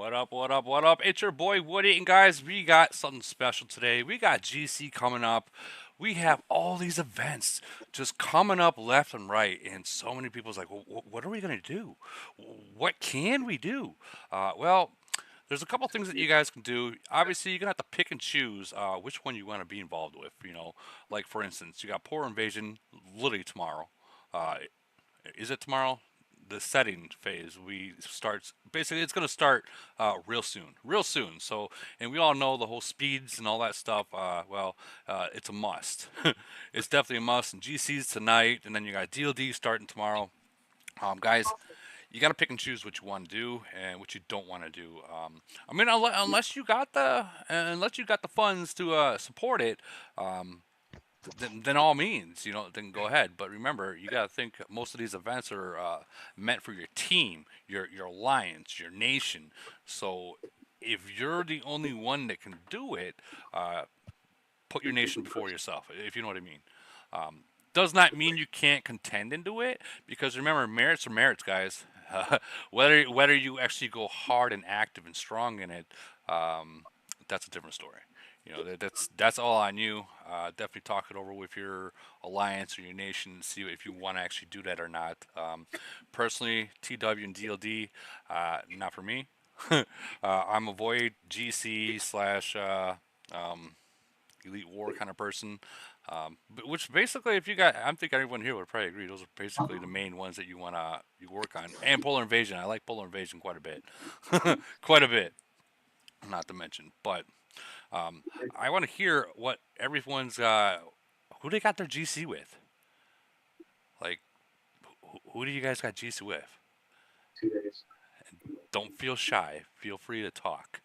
What up, what up, what up? It's your boy Woody, and guys, we got something special today. We got GC coming up. We have all these events just coming up left and right, and so many people's like, well, what are we going to do? What can we do? Well, there's a couple things that you guys can do. Obviously, you're gonna have to pick and choose which one you want to be involved with. Like for instance, you got Polar Invasion literally tomorrow. Uh, is it tomorrow? The setting phase we starts basically it's going to start real soon. So, and we all know the whole speeds and all that stuff. It's a must. It's definitely a must. And GC's tonight, and then you got DLD starting tomorrow. Guys, you got to pick and choose what you want to do and what you don't want to do. Unless you got the funds to support it, um, then all means, then go ahead. But remember, you got to think most of these events are meant for your team, your alliance, your nation. So if you're the only one that can do it, put your nation before yourself, if you know what I mean. Um, does not mean you can't contend and do it, because remember, merits are merits, guys. Whether you actually go hard and active and strong in it, um, that's a different story. That's all on you. Definitely talk it over with your alliance or your nation, see if you want to actually do that or not. Personally, TW and DLD, not for me. I'm a Void GC slash Elite War kind of person. Which basically, if you got, I think everyone here would probably agree. Those are basically the main ones that you work on. And Polar Invasion, I like Polar Invasion quite a bit, quite a bit. Not to mention, but I want to hear what everyone's who they got their GC with. Like, who do you guys got GC with? 2 days. Don't feel shy. Feel free to talk.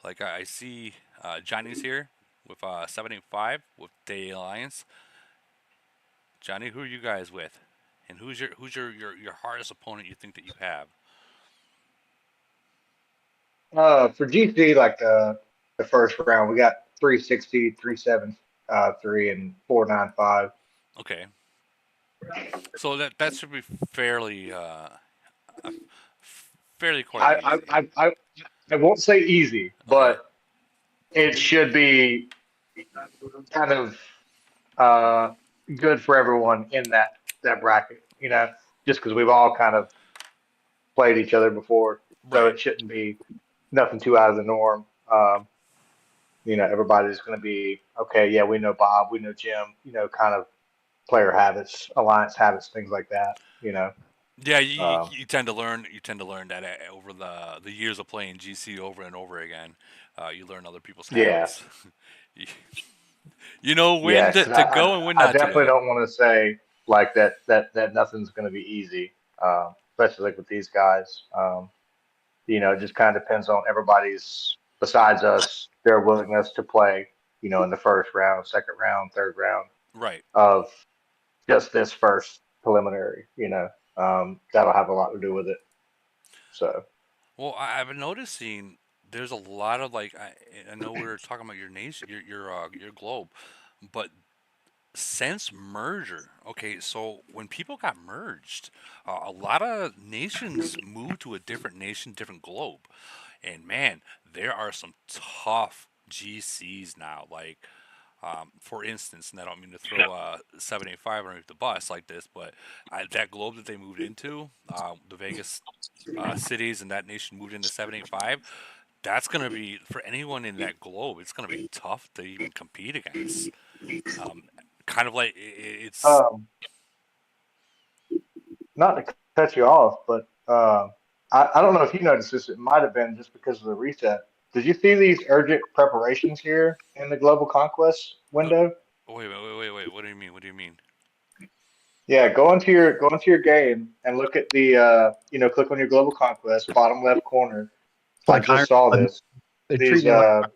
Like I see Johnny's here with 785 with Day Alliance. Johnny, who are you guys with? And who's your hardest opponent you think that you have? For GC, like the first round, we got 360, 373, and 495. Okay, so that should be uh, fairly quite I I easy. I I, I won't say easy, Okay, but it should be kind of uh good for everyone in that bracket. Just because we've all kind of played each other before, so right. it shouldn't be nothing too out of the norm. Everybody's going to be okay. Yeah, we know Bob, we know Jim. Kind of player habits, alliance habits, things like that. Yeah, you, Um, you tend to learn that over the years of playing GC over and over again. You learn other people's yeah, habits. you, you know when yeah, to, because to go and when I not to definitely go. don't want to say like that nothing's going to be easy, especially like with these guys. It just kind of depends on everybody's besides us their willingness to play. In the first round, second round, third round Right. of just this first preliminary. That'll have a lot to do with it. So Well, I've been noticing there's a lot of like I know we are talking about your nation, your globe, but since merger, okay, so when people got merged, a lot of nations moved to a different nation, different globe, and man, there are some tough GCs now. Like, for instance, and I don't mean to throw 785 underneath the bus like this, but that globe that they moved into, the Vegas cities and that nation moved into 785. That's going to be, for anyone in that globe, it's going to be tough to even compete against. Um, kind of like it's um, not to cut you off, but I don't know if you noticed this. It might have been just because of the reset. Did you see these urgent preparations here in the Global Conquest uh, window? wait. What do you mean? What do you mean? Yeah, go into your game and look at the click on your Global Conquest bottom left corner. It's I like Iron just saw Blood. this. They treat These me like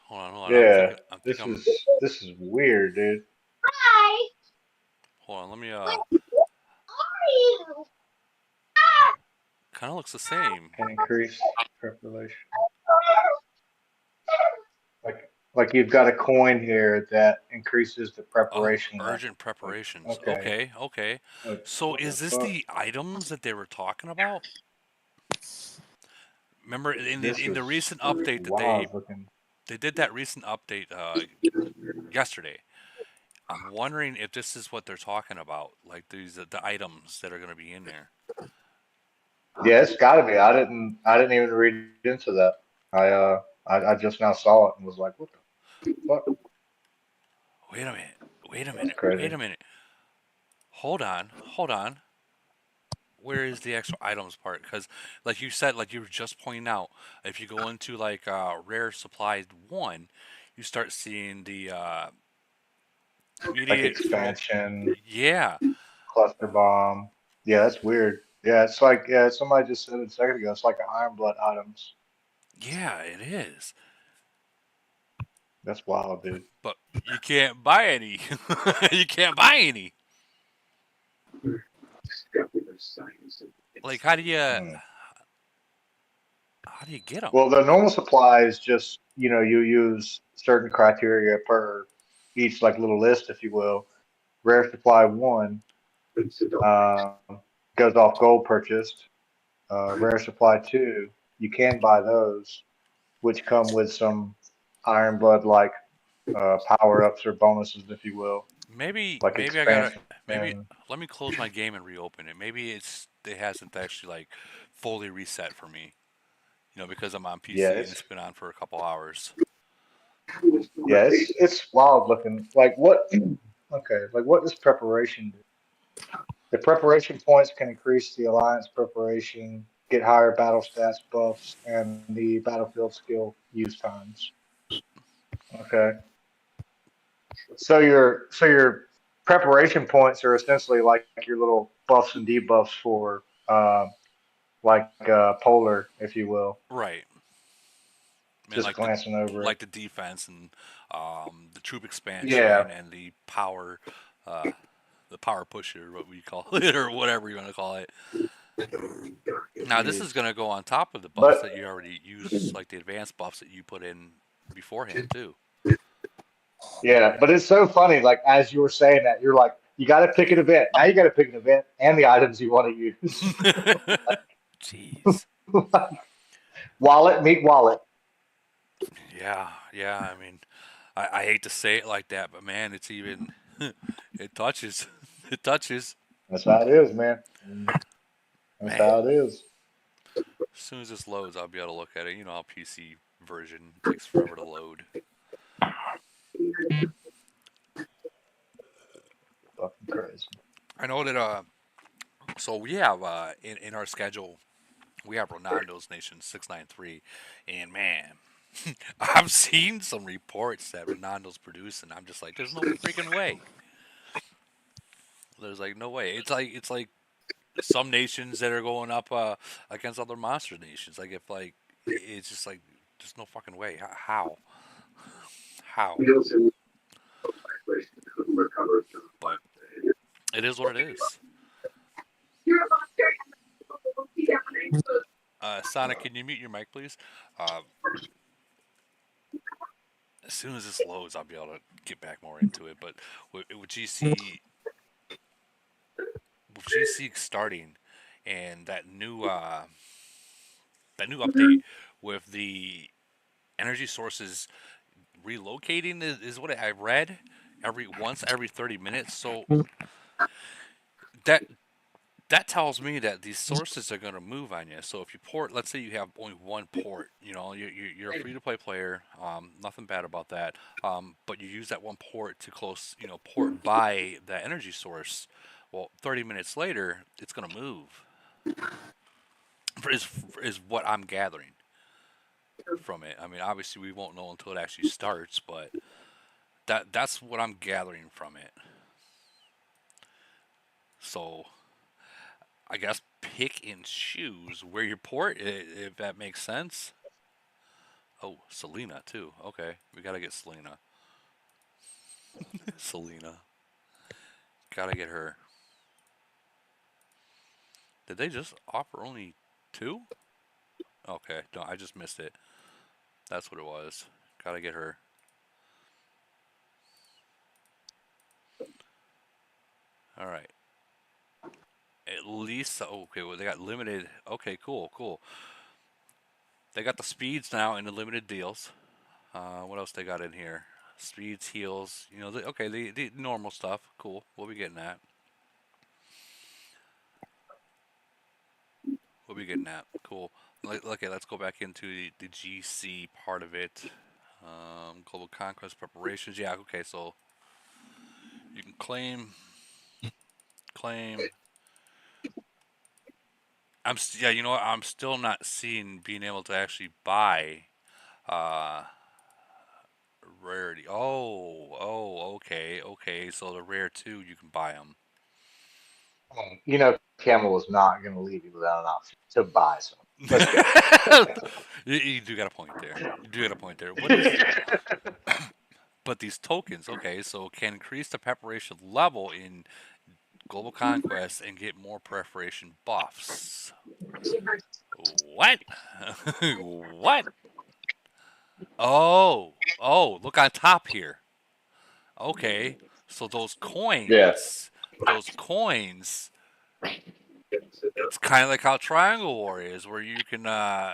Hold on. Yeah, I'm think this I'm is this is weird, dude. hold on. Let me kind of looks the same. Can increase preparation. Like you've got a coin here that increases the Oh, preparation level. urgent Like, preparations. okay, Okay. like So what the is this fuck? the items that they were talking about? Remember This in the is recent update that wild looking. they did that recent update yesterday. I'm wondering if this is what they're talking about, like these the items that are going to be in there. Yeah, it's got to be. I didn't even read into that. I I just now saw it and was like, what the fuck? Wait a minute. Wait a That's minute. Wait crazy. a minute. Hold on. Hold on. Where is the extra items part? Because, like you said, like you were just pointing out, if you go into like rare supplies one, you start seeing the Like immediate flow. expansion, Yeah, cluster bomb. Yeah, that's weird. Yeah, it's like yeah, somebody just said it a second ago. It's like an Iron Blood items. yeah, it is. That's wild, dude. But you can't buy any. You can't buy any. Like, Hmm. how do you get them? Well, the normal supply is just you use certain criteria per each like little list, if you will. Rare supply one um, goes off gold purchased. Rare supply two, you can buy those, which come with some Iron Blood like power ups or bonuses, if you will, like Maybe I gotta. expansion. Maybe let me close my game and reopen it. Maybe it hasn't actually like fully reset for me. Because I'm on Yeah, PC and it's been on for a couple hours. it's wild looking. Like what? Okay, like what does preparation do? The preparation points can increase the alliance preparation, get higher battle stats buffs, and the battlefield skill use times. Okay, so your preparation points are essentially like your little buffs and debuffs for like polar, if you will. Right. I mean, Just glancing over it. like the defense and the troop Yeah, expansion and uh, the power pusher, what we call it, or whatever you want to call it. Now this is jeez. going to go on top of the buffs But that you already use, like the advanced buffs that you put in beforehand too. yeah, but it's so funny. Like as you were saying that, you're like, you got to pick an event. Now you got to pick an event and the items you want to use. Jeez. Wallet, meet wallet. Yeah, yeah. I mean, I hate to say it like that, but man, it's even it touches, it touches. That's how it is, man. That's Man, how it is. as soon as this loads, I'll be able to look at it. You know how PC version takes forever to load. Fucking crazy. I know that. So we have in our schedule we have Ronaldo's Nation 693, and man, I've seen some reports that Ronaldo's producing. I'm just like, there's no freaking way. There's like no way. It's like some nations that are going up against other monster nations. Like if like it's just like there's no fucking way. How? How? But it is what it is. Sonic, can you mute your mic, please? Uh, as soon as this loads, I'll be able to get back more into it. But with GC starting and that new update with the energy sources relocating is what I read every 30 minutes. So that that tells me that these sources are going to move on you. So if you port, let's say you have only one port, you're a free to play player. Nothing bad about that. But you use that one port to port by the energy source. Well, 30 minutes later, it's going to move. Is what I'm gathering from it. I mean, obviously we won't know until it actually starts, but that's what I'm gathering from it. So I guess pick and choose where you port, if that makes sense. Oh, Selena too. Okay, we gotta get Selena. Selena, gotta get her. Did they just offer only two? Okay, no, I just missed it. That's what it was. Gotta get her. All right. At least, okay, well, they got limited. Okay, cool, cool. They got the speeds now in the limited deals. What else they got in here? Speeds, heals, okay, the normal stuff. Cool. What we getting at? What we getting at? Cool. Okay, let's go back into the GC part of it. Global Conquest preparations. Yeah, okay, so you can claim. Yeah, you know what? I'm still not seeing being able to actually buy uh rarity. Okay. So the rare two, you can buy them. Camel is not going to leave you without an option to buy some. Let's be honest. You do got a point there. You do got a point there. What is? But these tokens, okay, so can increase the preparation level in Global Conquest and get more preparation buffs. What? What? Look on top here. Okay, so Yeah. those coins, it's kind of like how Triangle War is, where you can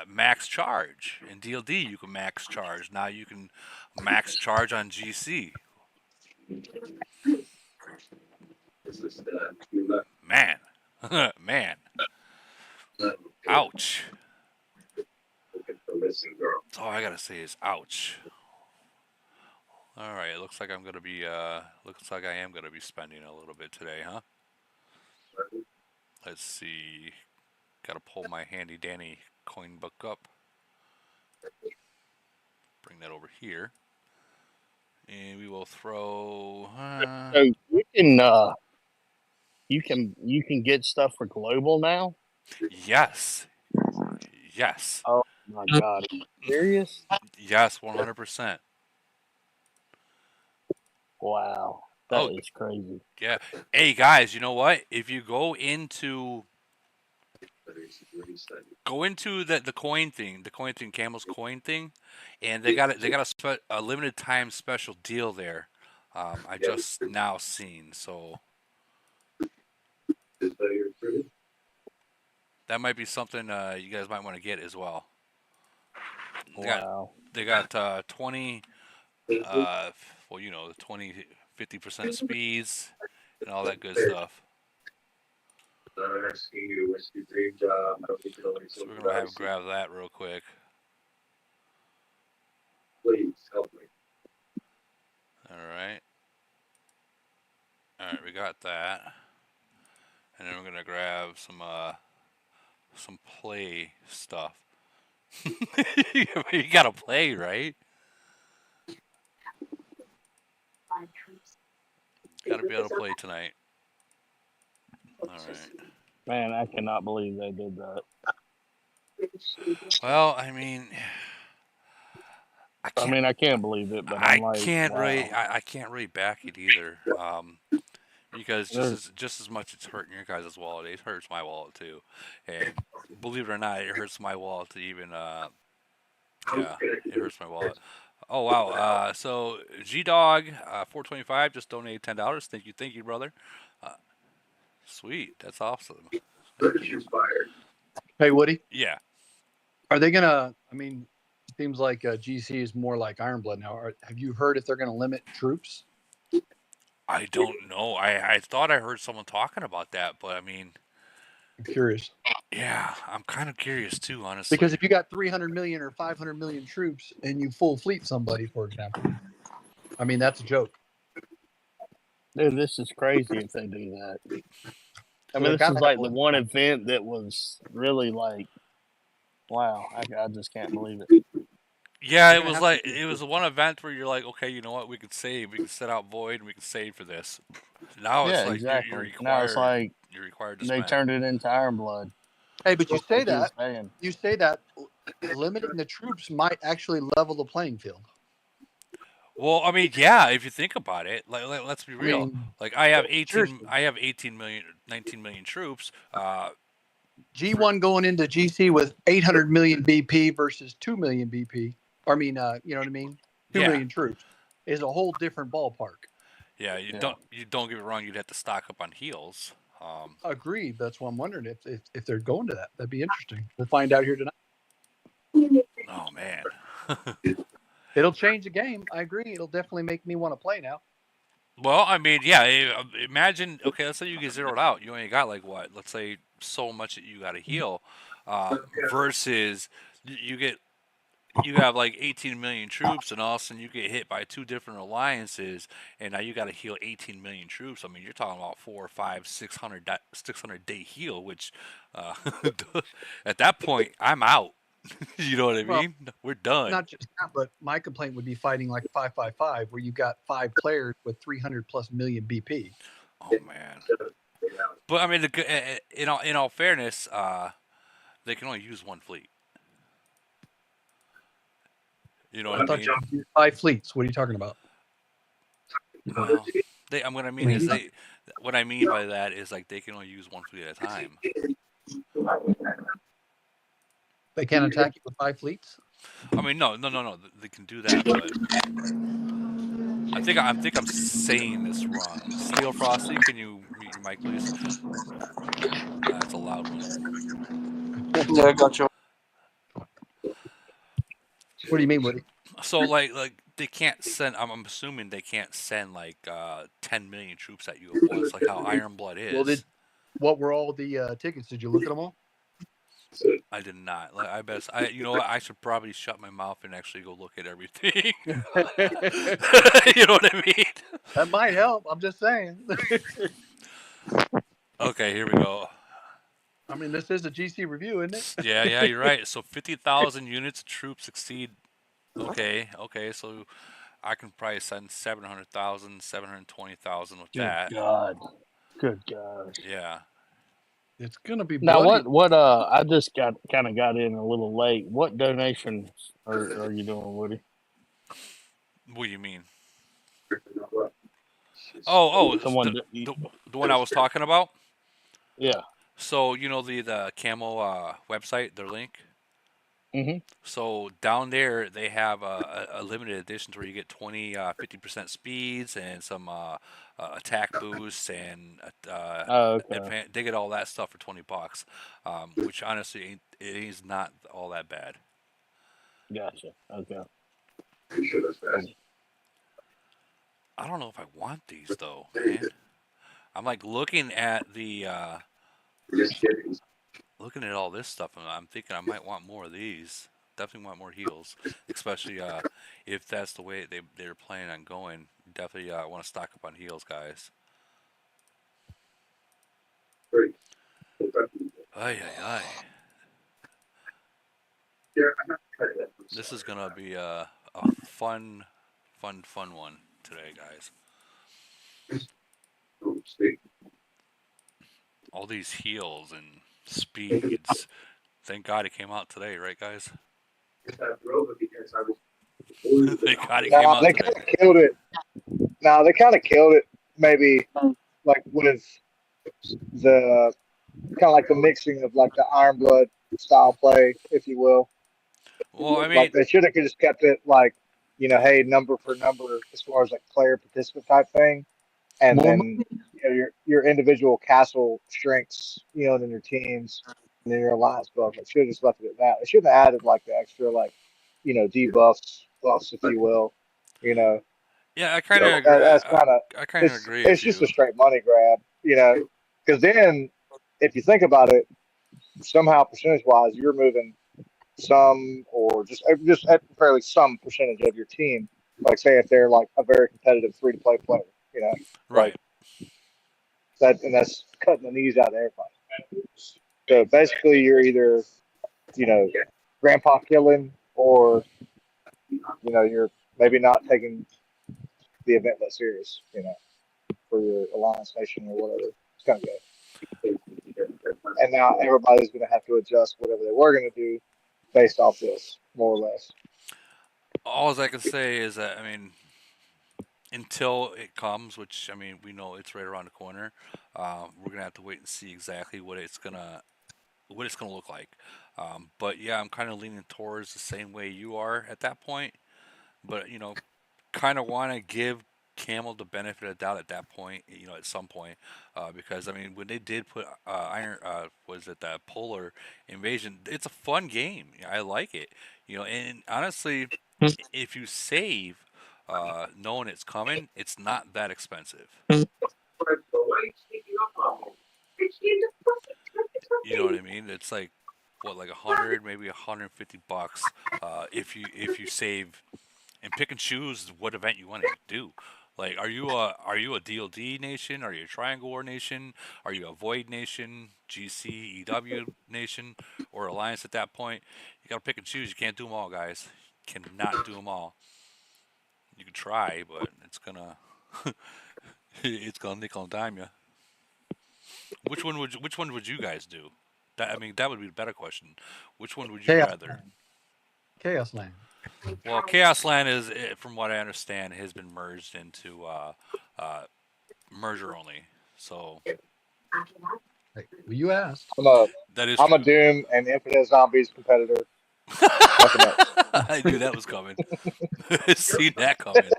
max charge. In DLD, you can max charge. Now you can max charge on GC. Man, man, ouch. That's all I gotta say is ouch. All right, it looks like looks like I am gonna be spending a little bit today, huh? Let's see. Gotta pull my handy dandy coin book up. Bring that over here. And we will throw. So you can get stuff for global now. Yes. Yes. Oh my god, are you serious? Yes, 100%. Wow, that is crazy. Yeah. Hey guys, you know what? If you go into the coin thing, Camel's coin thing, and they got a limited time special deal there. I just now seen, so that might be something you guys might want to get as well. Wow. They got 20 the 20 50% speeds and all that good stuff. So we're gonna have grab that real quick. Please help me. All right, we got that, and then we're gonna grab some play stuff. You gotta play, right? Gotta be able to play tonight. All right. Man, I cannot believe they did that. Well, I mean, I can't believe it, but I'm like, I can't really back it either. Because just as much it's hurting your guys' wallet, it hurts my wallet too. And believe it or not, it hurts my wallet to even yeah, it hurts my wallet. Oh wow. So G Dog 425 just donated $10. Thank you, brother. Sweet, that's awesome. Hey, Woody, Yeah. are they gonna? I mean, it seems like GC is more like Ironblood now. Have you heard if they're gonna limit troops? I don't know. I thought I heard someone talking about that, but I mean, I'm curious yeah, I'm kind of curious too, honestly. because if you got 300 million or 500 million troops and you full fleet somebody, for example, I mean that's a joke. dude, this is crazy if they do that. I So mean, they've this gotta is have like the limits. one event that was really like, wow, I just can't believe it. Yeah, They're it gonna was have like to. it was one event where you're like, okay, you know what, we could save, we could set out void, and we could save for this. Now it's Yeah, like exactly. Now it's like you're required to they spend. turned it into Ironblood. Hey, but you say which is that banned. you say that limiting the troops might actually level the playing field. Well, I mean, yeah, if you think about it, let's be I real. mean, Like seriously, I have 18 million, 19 million troops. G1 going into GC with 800 million BP versus 2 million BP. I mean, you know what I mean? 2 Yeah, million troops is a whole different ballpark. yeah. You don't get me wrong. You'd have to stock up on heals. Agreed. That's why I'm wondering if they're going to that. That'd be interesting. We'll find out here tonight. Oh man. It'll change the game. I agree. It'll definitely make me want to play now. Well, I mean, yeah. Imagine, okay, let's say you get zeroed out. You only got like what? Let's say so much that you got to heal, versus you get you have like 18 million troops, and all of a sudden you get hit by two different alliances, and now you got to heal 18 million troops. I mean, you're talking about 4, 5, 600 day heal, which at that point I'm out. You know what I Well, mean? We're done. not just that, but my complaint would be fighting like 555, where you got 5 players with 300 plus million BP. Oh man. But I mean, in all fairness, they can only use one fleet. You know what I I thought mean? you could use 5 fleets. What are you talking about? Well, I'm gonna mean is they. What I mean by that is like they can only use one fleet at a time. They can't attack you with 5 fleets? I mean, no. They can do that, but I think I'm saying this wrong. Steel Frosty, can you mute your mic, please? That's a loud one. Yeah, I got you. What do you mean, Woody? So like they can't send. I'm assuming they can't send like 10 million troops at you at once, like how Iron Blood is. Well, what were all the tickets? Did you look at them all? I did not. Like, I bet. You know what? I should probably shut my mouth and actually go look at everything. You know what I mean? That might help. I'm just saying. Okay, here we go. I mean, this is a GC review, isn't it? Yeah, you're right. So 50,000 units of troops exceed. Okay. So I can probably send 700,000, 720,000 with Good that. God. Good God. Yeah. It's gonna be Now, bloody. I just got in a little late. What donations are you doing, Woody? What do you mean? Oh, Someone, the one I was talking about. yeah. So you know the camo website, their link. Mm-hmm. So down there they have a limited editions where you get 50% speeds and some attack boosts and Okay. they get all that stuff for $20, which honestly it is not all that bad. Gotcha. Okay. I don't know if I want these though, man. I'm like looking at looking at all this stuff, and I'm thinking I might want more of these. Definitely want more heals, especially if that's the way they're planning on going. Definitely want to stock up on heals, guys. Ay ay ay. This is gonna be a fun one today, guys. All these heals and speeds. Thank God it came out today, right, guys? Thank God it came No, out they today. kind of killed it. No, they kind of killed it. Maybe like with the kind of like the mixing of like the Iron Blood style play, if you will. Well, I mean, Like they should have just kept it like, hey, number for number as far as like player participant type thing, and then your individual castle strengths, and then your teams, and then your alliance buff. They should have just left it at that. They shouldn't have added like the extra like, debuffs, buffs, if you will. yeah, I kind So of agree. that's kind of I kind of agree it's with just you. a straight money grab, because then if you think about it, somehow percentage wise, you're moving some or just at fairly some percentage of your team. Like say if they're like a very competitive free to play player, like Right. that, and that's cutting the knees out of everybody. So basically, you're either grandpa killing, or you're maybe not taking the event that serious, for your alliance nation or whatever. It's kind of good. And now everybody's going to have to adjust whatever they were going to do based off this, more or less. All I can say is that I mean, until it comes, which I mean we know it's right around the corner, we're gonna have to wait and see exactly what it's gonna look like. But yeah, I'm kind of leaning towards the same way you are at that point. But kind of want to give Camel the benefit of the doubt at that point, at some point, because I mean, when they did put Iron, was it that Polar Invasion? It's a fun game. I like it. And honestly, if you save, knowing it's coming, it's not that expensive. You know what I mean? It's like what, like 100, maybe $150, if you save and pick and choose what event you want to do. Like, are you a DLD nation? Are you a Triangle War nation? Are you a Void nation? GC, EW nation, or Alliance? At that point, you gotta pick and choose. You can't do them all, guys. You cannot do them all. You can try, but it's gonna it's gonna nickel and dime you. Which one would you guys do? I mean, that would be the better question. Which one would you Chaos rather? Land. Chaos Land. Well, Chaos Land is, from what I understand, has been merged into uh, merger only. So Hey, well, you asked. that is I'm a true. Doom and Infinite Zombies competitor. Nothing else. I knew that was coming. Seen that coming.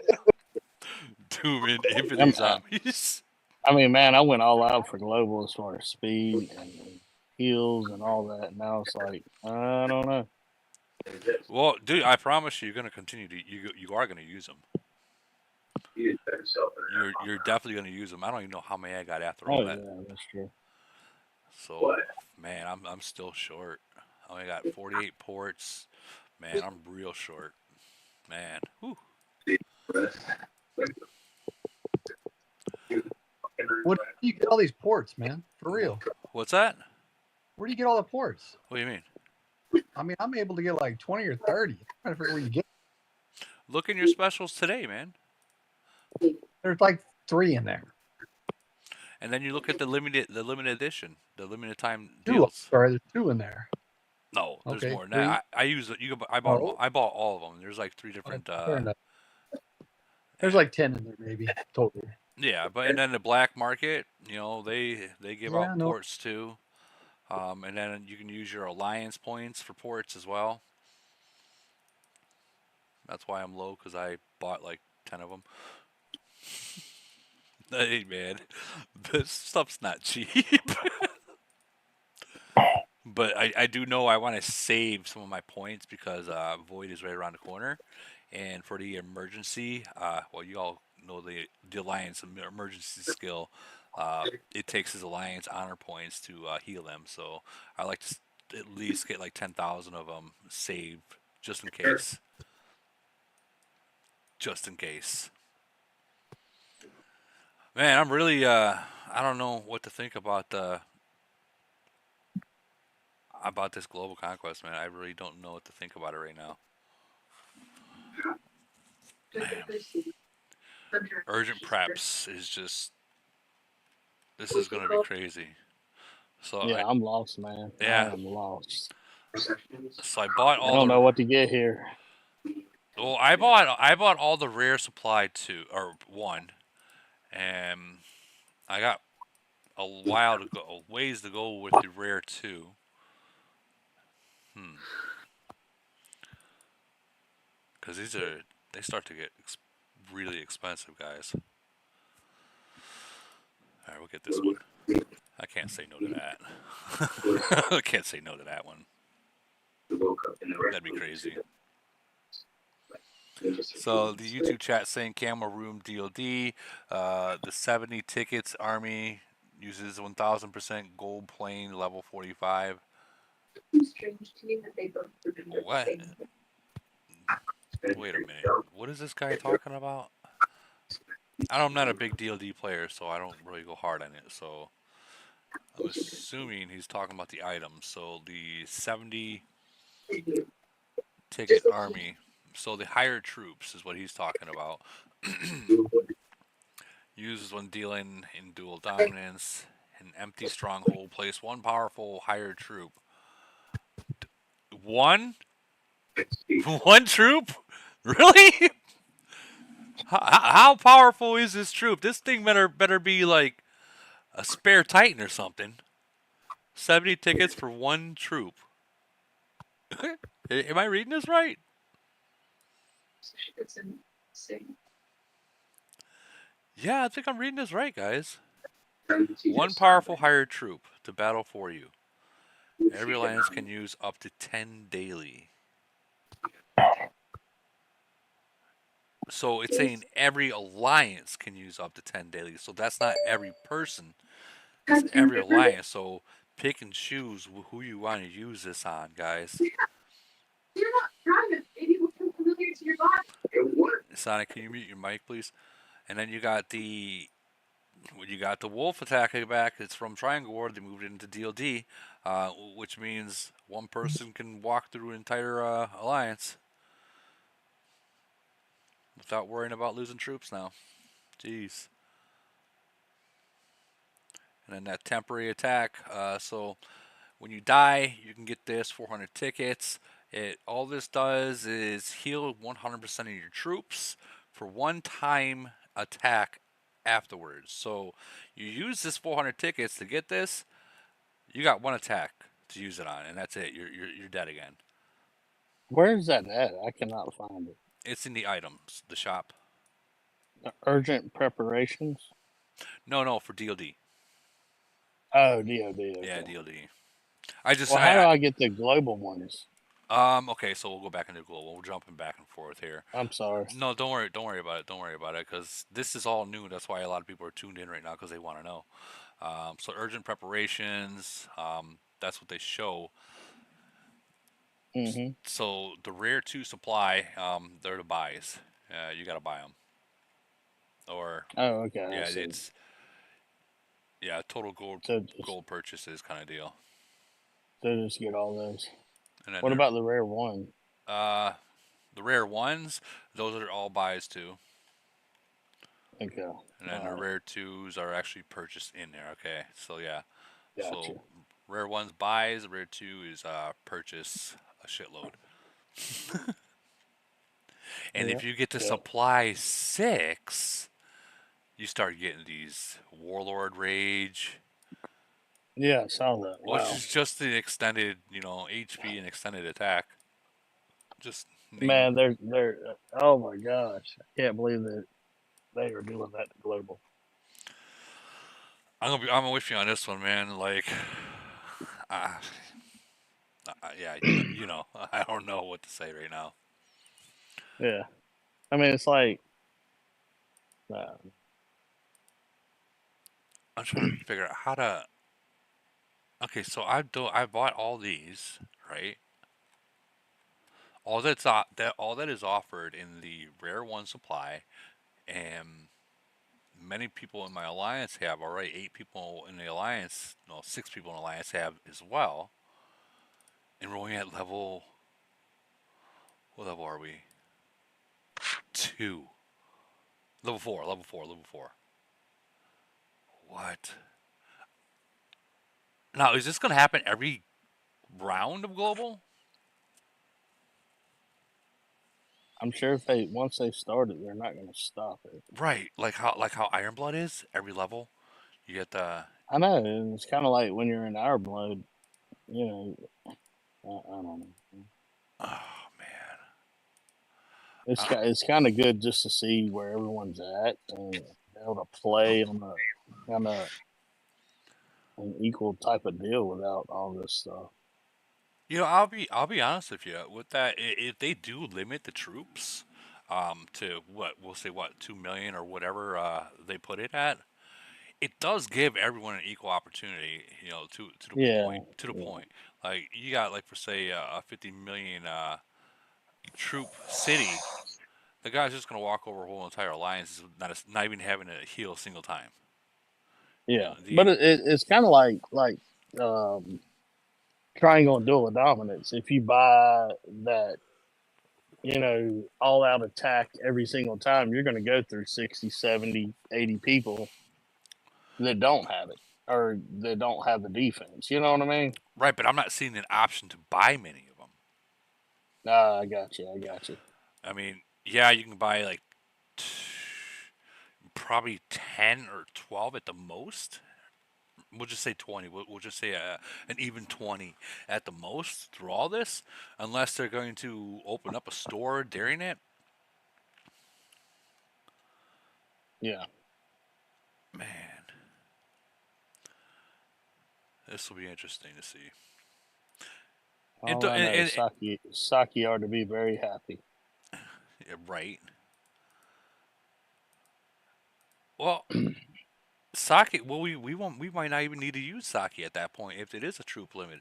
Doom and Infinite Zombies. I mean, man, I went all out for global as far as speed and heals and all that. Now it's like, I don't know. Well, dude, I promise you, you're gonna continue to you are gonna use them. You're definitely gonna use them. I don't even know how many I got after all Oh, that. yeah, that's true. So, man, I'm still short. I only got 48 ports. Man, I'm real short. Man, whew. What do you get all these ports, man? For real. What's that? Where do you get all the ports? What do you mean? I mean, I'm able to get like 20 or 30. I'm trying to figure where you get. Look in your specials today, man. There's like 3 in there. And then you look at the limited edition, the limited time 2. deals. Sorry, there's 2 in there. No, there's Okay, more than that. I use it. I bought them. Oh. I bought all of them. There's like 3 Oh, different. fair enough. There's like 10 in there, maybe total. Yeah, but and then the black market, they give Yeah, out no. ports too. And then you can use your alliance points for ports as well. That's why I'm low, because I bought like 10 of them. Hey man, this stuff's not cheap. But I do know I want to save some of my points, because Void is right around the corner. And for the emergency, well, you all know the Alliance emergency skill. It takes his Alliance honor points to heal them. So I like to at least get like 10,000 of them saved, just in case. Just in case. Man, I'm really I don't know what to think about this global conquest, man. I really don't know what to think about it right now. Man. Urgent preps is just, this is gonna be crazy. So Yeah, I'm lost, man. Yeah. I am lost. so I bought I all don't the know what to get here. well, I bought all the rare supply one, and I got a ways to go with the rare 2. Because they start to get really expensive, guys. All right, we'll get this one. I can't say no to that. I can't say no to that one. That'd be crazy. So the YouTube chat saying Camel Room DLD, the 70 tickets army uses 1000% gold plane level 45. What? Wait a minute. What is this guy talking about? I'm not a big DLD player, so I don't really go hard on it. So I'm assuming he's talking about the items. So the 70 ticket army. So the higher troops is what he's talking about. Uses when dealing in dual dominance. An empty stronghold. Place 1 powerful higher troop. One? One troop? Really? How powerful is this troop? This thing better be like a spare Titan or something. 70 tickets for 1 troop. Am I reading this right? Yeah, I think I'm reading this right, guys. One powerful hired troop to battle for you. Every alliance can use up to 10 daily. So it's saying every alliance can use up to 10 daily. So that's not every person, it's every alliance. So pick and choose who you want to use this on, guys. Sonic, can you mute your mic, please? And then you got the wolf attacking back. It's from Triangle War. They moved it into DLD, which means one person can walk through an entire alliance without worrying about losing troops now. Jeez. And then that temporary attack. So when you die, you can get this 400 tickets. All this does is heal 100% of your troops for one time attack afterwards. So you use this 400 tickets to get this. You got one attack to use it on, and that's it. You're dead again. Where is that at? I cannot find it. It's in the items, the shop. Urgent preparations. No, for DLD. Oh, DOD. Okay. Yeah, DLD. I just Well, how do I get the global ones? okay, so we'll go back into global. We're jumping back and forth here. I'm sorry. No, don't worry about it. Don't worry about it, because this is all new. That's why a lot of people are tuned in right now, because they want to know. So urgent preparations. That's what they show. Mm-hmm. So the rare 2 supply, they're the buys. You got to buy them. Or Oh, okay. yeah, I see. it's total gold So just, gold purchases kind of deal. so just get all those. And then What about the rare one? the rare ones? Those are all buys too. Okay. And then the rare 2s are actually purchased in there. Okay, so yeah. Gotcha. So rare 1's buys, rare 2 is purchase a shitload. And if you get to supply 6, you start getting these Warlord Rage. Yeah, I saw that. Which Wow. is just the extended, HP and extended attack. Just Man, they're. Oh my gosh, I can't believe that they are doing that to global. I'm with you on this one, man. Like, yeah, I don't know what to say right now. Yeah, I mean it's like. I'm trying to figure out how to. Okay, so I bought all these, right? All that is offered in the rare 1 supply, and many people in my alliance have already. 8 people in the alliance, no, 6 people in the alliance have as well. And we're only at level. What level are we? 2. Level 4. Level 4. Level 4. What? Now, is this going to happen every round of global? I'm sure if once they start it, they're not going to stop it. Right, like how Iron Blood is every level. You get the. I know, and it's kind of like when you're in our blood. You know, I don't know. Oh man. It's kind of good just to see where everyone's at and be able to play on a kind of an equal type of deal without all this stuff. I'll be honest with you with that. If they do limit the troops, to what we'll say, 2 million or whatever they put it at, it does give everyone an equal opportunity. To the point. To the point. Like you got like for say a 50 million troop city. The guy's just gonna walk over a whole entire alliance, not even having to heal a single time. Yeah, but it's kind of like triangle and dual dominance. If you buy that, all out attack every single time, you're going to go through 60, 70, 80 people that don't have it or that don't have the defense. You know what I mean? Right, but I'm not seeing an option to buy many of them. Nah, I got you. I mean, yeah, you can buy like probably 10 or 12 at the most. We'll just say 20. We'll just say an even 20 at the most through all this, unless they're going to open up a store during it. Yeah. Man, this will be interesting to see. All I know is Saki are to be very happy. Right. Well, Saki. Well, we won't. We might not even need to use Saki at that point if it is a troop limit.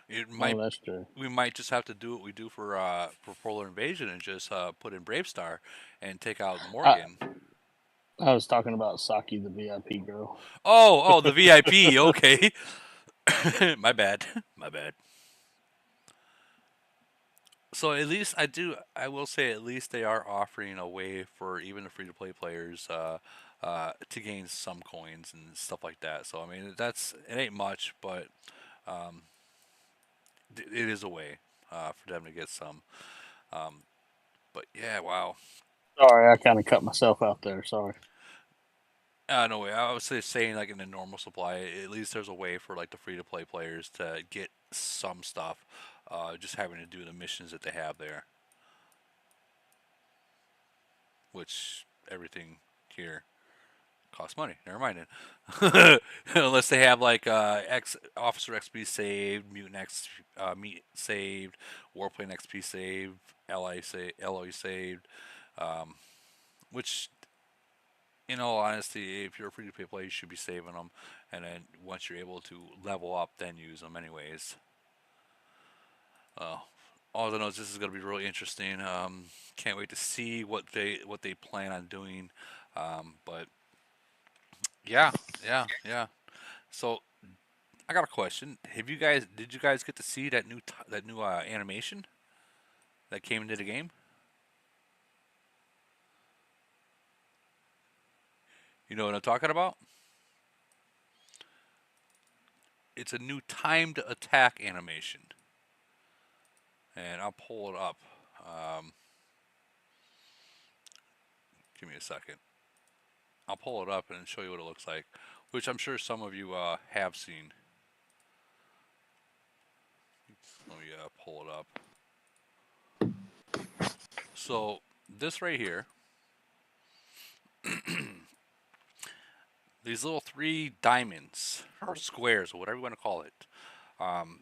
It might. Oh, that's true. We might just have to do what we do for Polar Invasion and just put in Brave Star and take out Morgan. I was talking about Saki, the VIP girl. Oh, the VIP. Okay. My bad. My bad. So at least I will say at least they are offering a way for even the free to play players to gain some coins and stuff like that. So I mean it ain't much, but um, it is a way for them to get some. Um, but yeah, wow. Sorry, I kind of cut myself out there. Sorry. No way. I was saying like in the normal supply, at least there's a way for like the free to play players to get some stuff, just having to do the missions that they have there, which everything here costs money. Never mind it. Unless they have like Officer XP saved, Mutant X Meat saved, Warplane XP saved, LOE saved, um, which in all honesty, if you're a free to play player, you should be saving them, and then once you're able to level up, then use them anyways. All I know is this is going to be really interesting. Can't wait to see what they plan on doing. But yeah, yeah. So I got a question. Did you guys get to see that new animation that came into the game? You know what I'm talking about? It's a new timed attack animation, and I'll pull it up. Um, give me a second. I'll pull it up and show you what it looks like, which I'm sure some of you have seen. Let me pull it up. So this right here, these little 3 diamonds or squares or whatever you want to call it. Um,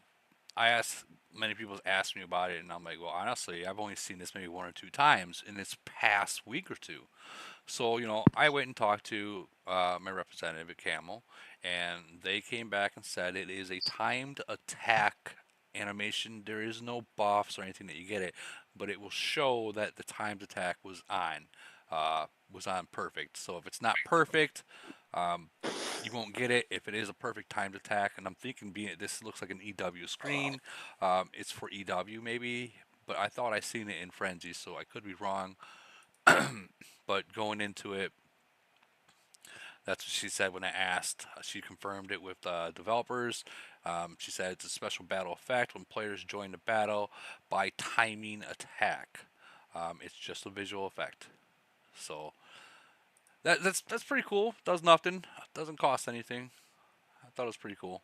many people asked me about it, and I'm like, well, honestly, I've only seen this maybe 1 or 2 times in this past week or two. So, I went and talked to my representative at Camel, and they came back and said it is a timed attack animation. There is no buffs or anything that you get it, but it will show that the timed attack was on perfect. So if it's not perfect, you won't get it. If it is a perfect timed attack, and I'm thinking this looks like an EW screen, it's for EW maybe, but I thought I seen it in Frenzy, so I could be wrong. But going into it, that's what she said when I asked. She confirmed it with developers. She said it's a special battle effect when players join the battle by timing attack. It's just a visual effect. So that's pretty cool. Does nothing. Doesn't cost anything. I thought it was pretty cool.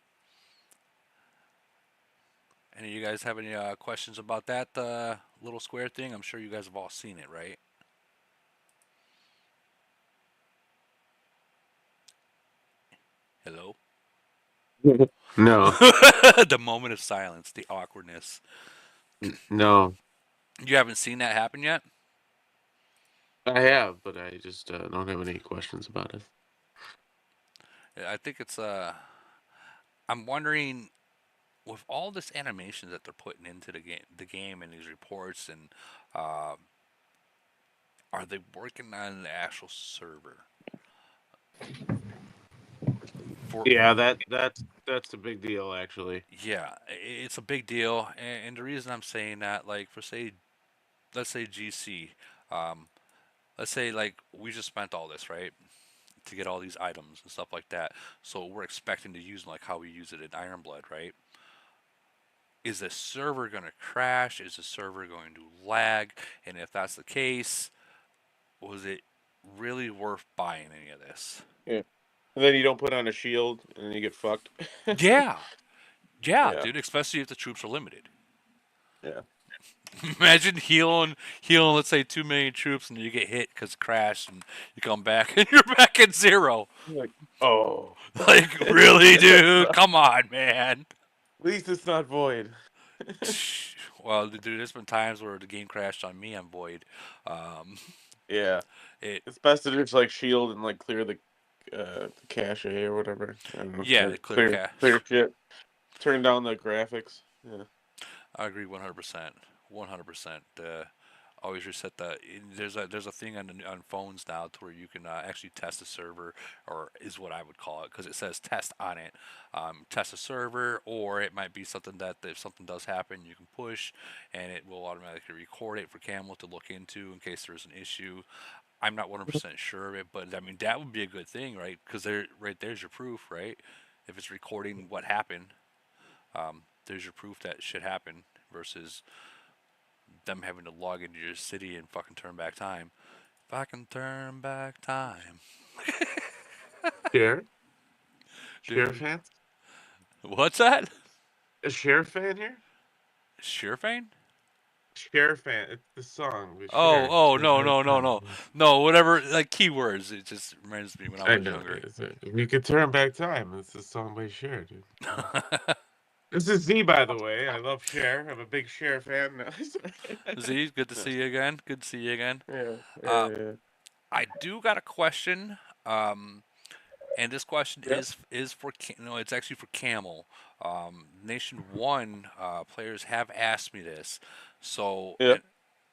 Any of you guys have any questions about that little square thing? I'm sure you guys have all seen it, right? Hello? No, The moment of silence, the awkwardness. no, You haven't seen that happen yet? I have, but I just don't have any questions about it. I think it's I'm wondering with all this animation that they're putting into the game and these reports and uh, are they working on the actual server? Yeah, that's a big deal, actually. Yeah, it's a big deal, and the reason I'm saying that, like for let's say GC, um, let's say like we just spent all this right to get all these items and stuff like that, so we're expecting to use like how we use it in Ironblood, right? Is the server going to crash? Is the server going to lag? And if that's the case, was it really worth buying any of this? Yeah. And then you don't put on a shield, and then you get fucked. Yeah, Yeah. dude. Especially if the troops are limited. Yeah. Imagine healing, let's say 2 million troops, and you get hit because crash, and you come back, and you're back at 0. Like, oh. Like, really, dude? Come on, man. At least it's not void. Well, dude, there's been times where the game crashed on me on Void. Yeah. It It's best to just like shield and like clear the cache or whatever. I don't know. Yeah, Or the clear cache. clear shit. Turn down the graphics. Yeah. I agree 100%. 100%. Always reset the. There's a thing on phones now to where you can actually test a server, or is what I would call it, because it says test on it. Test a server, or it might be something that if something does happen, you can push, and it will automatically record it for Camel to look into in case there's an issue. I'm not 100% sure of it, but I mean that would be a good thing, right? Because there's your proof, right? If it's recording what happened, there's your proof that shit happened versus them having to log into your city and fucking turn back time. If I can turn back time. Share? Share Dude. fan? What's that? A share fan here? Sheerfane? Share fan. It's the song. We Oh, share. oh, Share no, fan. no, no, no. No, whatever, like keywords. It just reminds me when I I was know. younger. If you could turn back time, it's a song by Cher, dude. This is Z, by the way. I love Cher. I'm a big Cher fan now. Z, good to see you again. Good to see you again. Yeah, Uh, yeah. I do got a question. And this question Yep. is for it's actually for Camel. Nation One players have asked me this, so Yep.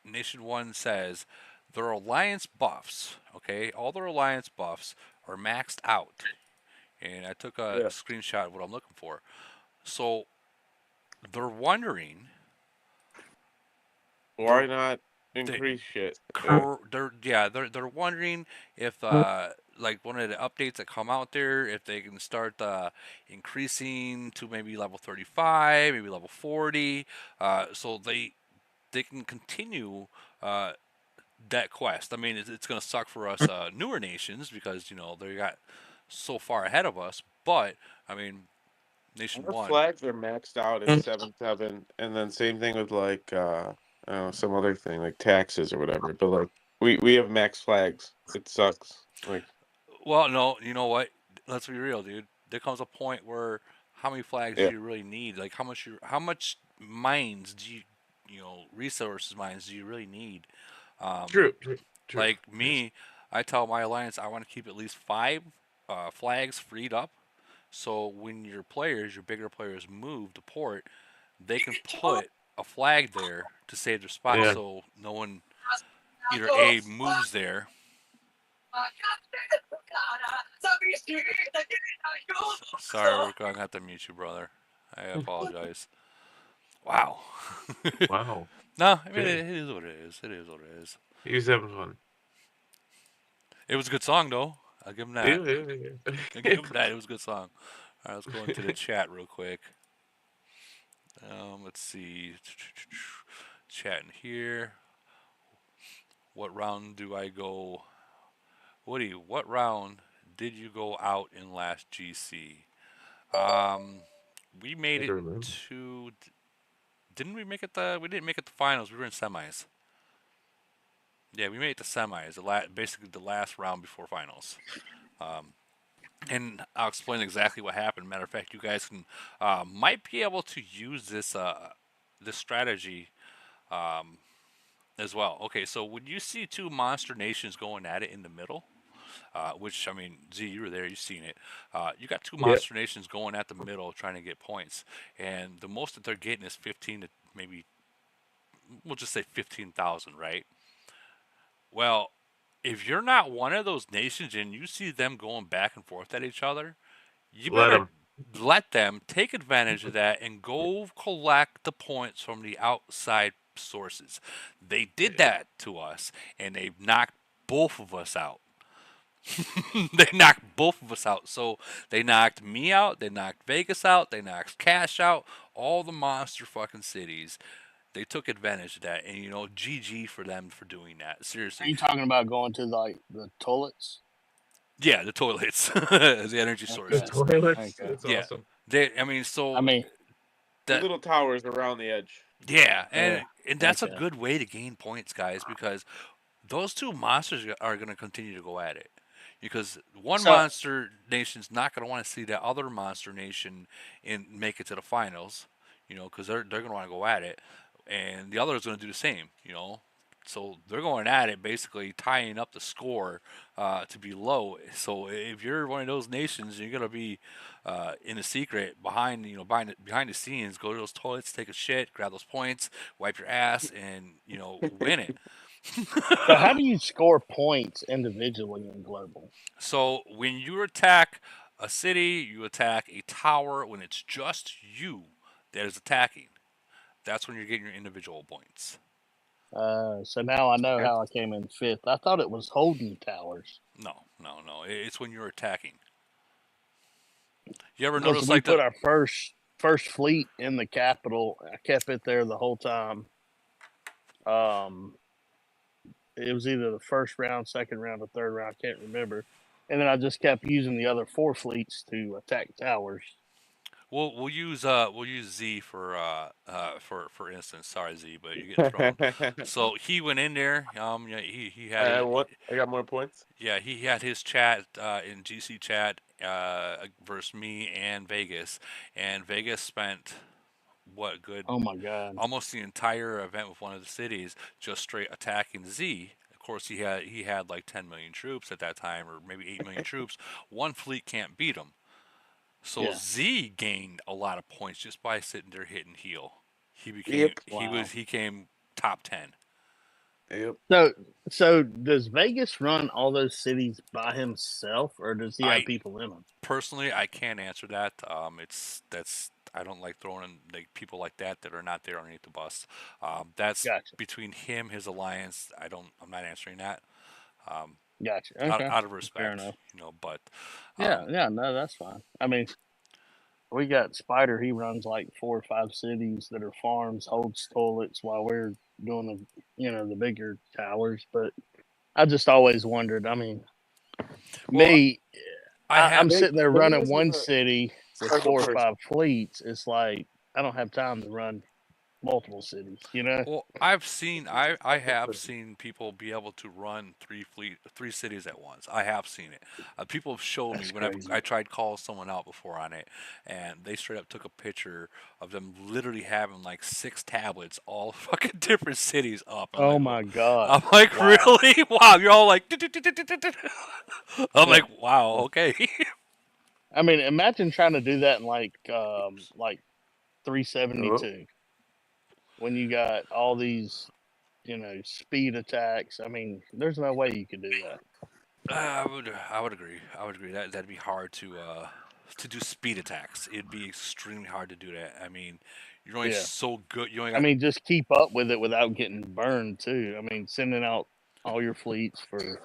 Nation One says their alliance buffs. Okay, all their alliance buffs are maxed out, and I took a Yeah. screenshot of what I'm looking for. So they're wondering. Why not increase shit? They're wondering if like one of the updates that come out there, if they can start increasing to maybe level 35, maybe level 40, so they can continue that quest. I mean, it's going to suck for us newer nations because they got so far ahead of us. But I mean, Nation Our One. flags are maxed out at 7-7, and then same thing with like I don't know, some other thing like taxes or whatever. But like we have max flags. It sucks. Like Well, no, you know what? Let's be real, dude. There comes a point where how many flags yeah, do you really need? Like how much mines do resources mines do you really need? true. Like Yes. me, I tell my alliance I want to keep at least 5 flags freed up, so when your bigger players move to port, they can put a flag there to save their spot, Yeah. so no one either A moves there. Sorry, we're going to have to mute you, brother. I apologize. Wow. Wow. No, I mean Okay. it is what it is. It is what it is. He was having fun. It was a good song though. I'll give him that. Yeah. I'll give him that. It was a good song. All right, let's go into the chat real quick. Let's see. Chatting here. What round do I go? Woody, what round did you go out in last GC? We made I it don't remember. to. Didn't we make it the? We didn't make it the finals. We were in semis. Yeah, we made it to semis. Basically the last round before finals. And I'll explain exactly what happened. Matter of fact, you guys can might be able to use this strategy as well. Okay, so when you see 2 monster nations going at it in the middle, which I mean, Z, you were there, you've seen it. You got 2 Yeah. monster nations going at the middle trying to get points, and the most that they're getting is 15 to maybe, we'll just say 15,000, right? Well, if you're not one of those nations and you see them going back and forth at each other, you Let better 'em. let them take advantage of that and go collect the points from the outside sources. They did that to us, and they knocked both of us out. They knocked both of us out. So they knocked me out, they knocked Vegas out, they knocked Cash out, all the monster fucking cities. They took advantage of that, and GG for them for doing that. Are Seriously. you talking about going to like the toilets? Yeah, the toilets, the energy The sources. toilets. Okay. It's Yeah. awesome. I mean, so I mean, The that little towers around the edge. Yeah, and that's a okay. good way to gain points, guys, because those two monsters are going to continue to go at it. Because one So monster nation's not going to want to see that other monster nation make it to the finals, because they're going to want to go at it, and the other is going to do the same. So they're going at it, basically tying up the score to be low. So if you're one of those nations, you're going to be in a secret behind the scenes. Go to those toilets, take a shit, grab those points, wipe your ass, and win it. so how do you score points individually in global? So when you attack a city, you attack a tower. When it's just you that is attacking, that's when you're getting your individual points. So now I know how I came in 5th. I thought it was holding towers. No, no, no. It's when you're attacking. You ever Because notice we like put our first fleet in the capital. I kept it there the whole time. It was either the first round, second round, or third round. I can't remember. And then I just kept using the other 4 fleets to attack towers. we'll use Z for instance. Sorry Z, but you're getting thrown. So he went in there. Yeah, he had I it. what? I got more points. Yeah, he had his chat in GC chat versus me and Vegas, and Vegas spent what good Oh my god! almost the entire event with one of the cities just straight attacking Z. Of course, he had like 10 million troops at that time, or maybe 8 million troops. One fleet can't beat him. So Yeah. Z gained a lot of points just by sitting there hitting heal. Yep. He came top 10. Yep. So does Vegas run all those cities by himself, or does he have people in them? Personally, I can't answer that. I don't like throwing in like people like that are not there underneath the bus. That's Gotcha. between him, his alliance. I'm not answering that. Gotcha. Okay. Out of Fair respect, enough. But Yeah. No, that's fine. I mean, we got Spider. He runs like 4 or 5 cities that are farms, holds toilets while we're doing the bigger towers. But I just always wondered. I mean, well, me, I'm Ve- sitting there Vegas running is one a city with special 4 or person. 5 fleets. It's like I don't have time to run multiple cities. Well, I have seen people be able to run three cities at once. I have seen it. People have showed me That's when crazy. I tried calling someone out before on it, and they straight up took a picture of them literally having like 6 tablets, all fucking different cities up. Oh my god! I'm like, Wow. really? Wow! You're all like, I'm Yeah. like, wow, Yeah. okay. I mean, imagine trying to do that in like Oops. 372 when you got all these speed attacks. I mean, there's no way you could do that. I would agree. I would agree that that'd be hard to do speed attacks. It'd be extremely hard to do that. I mean, you're only Yeah. so good. You only I got mean, just keep up with it without getting burned too. I mean, sending out all your fleets for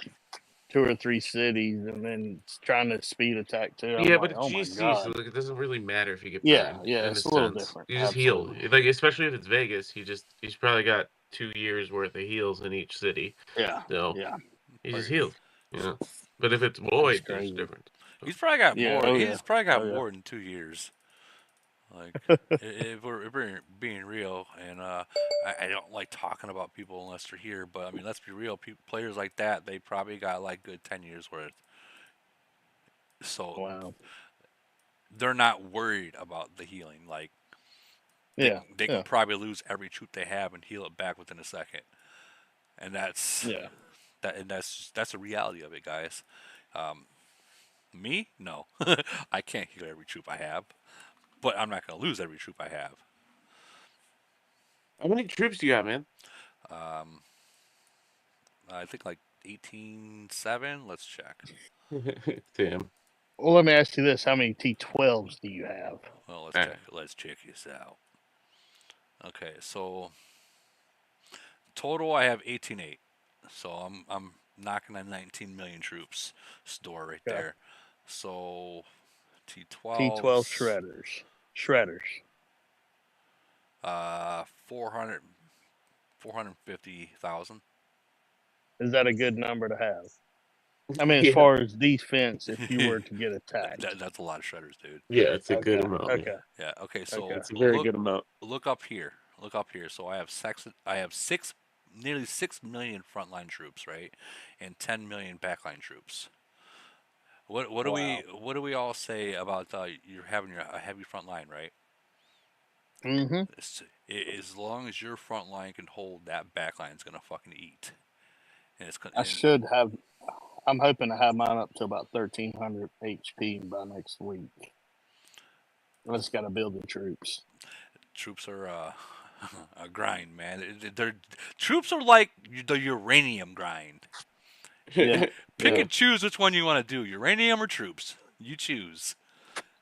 2 or 3 cities and then trying to speed attack too. I'm Yeah, like, but oh my GC, so god. like, it doesn't really matter if you get Yeah, burned. yeah, In a it's a little sense, different. you just heal. Absolutely. Like especially if it's Vegas, he's probably got 2 years worth of heals in each city. Yeah, So yeah. he just healed. But if it's That's Void, there's crazy. different. He's probably got Yeah. more. Oh He's yeah. probably got Oh yeah. more than 2 years. Like, if we're being real, and I don't like talking about people unless they're here, but I mean, let's be real. Players like that, they probably got like good 10 years worth. So Wow. they're not worried about the healing. Like, Yeah. they Yeah. can probably lose every troop they have and heal it back within a second, and that's Yeah. that's a reality of it, guys. Me, no, I can't heal every troop I have, but I'm not gonna lose every troop I have. How many troops do you got, man? I think like 18.7. Let's check. Damn. Well, let me ask you this: how many T12s do you have? Well, let's Ah. check. Let's check this out. Okay, so total I have 18.8. So I'm knocking on 19 million troops store right Okay. there. So T12 T12 shredders. 450,000. Is that a good number to have? I mean, as Yeah. far as defense, if you were to get attacked. That's a lot of shredders, dude. Yeah, it's a Okay. good amount. Okay. Yeah. Okay. So Okay. It's a very good amount. look up here. look up here. So nearly 6 million frontline troops, right, and 10 million backline troops. Wow. What do we all say about you're having a heavy front line, right? Mm-hmm. As long as your front line can hold, that back line's gonna fucking eat. And it's I and should have. I'm hoping to have mine up to about 1,300 HP by next week. I just got to build the troops. troops are a grind, man. They're troops are like the uranium grind. Yeah, Pick yeah. and choose which one you want to do, uranium or troops. You choose,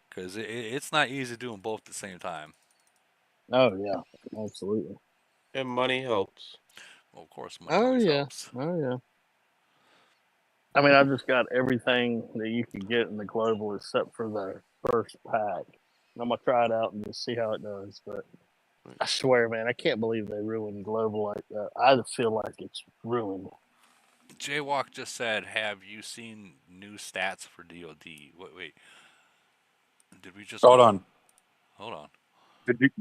because it's not easy doing both at the same time. Oh yeah, absolutely. And money helps. Well, of course, money Oh always yeah, helps. oh yeah. I mean, I've just got everything that you could get in the global except for the first pack. I'm gonna try it out and just see how it does. But I swear, man, I can't believe they ruined global like that. I feel like it's ruined. Jaywalk just said, "Have you seen new stats for DoD?" Wait. Did we just Hold go? on. Hold on.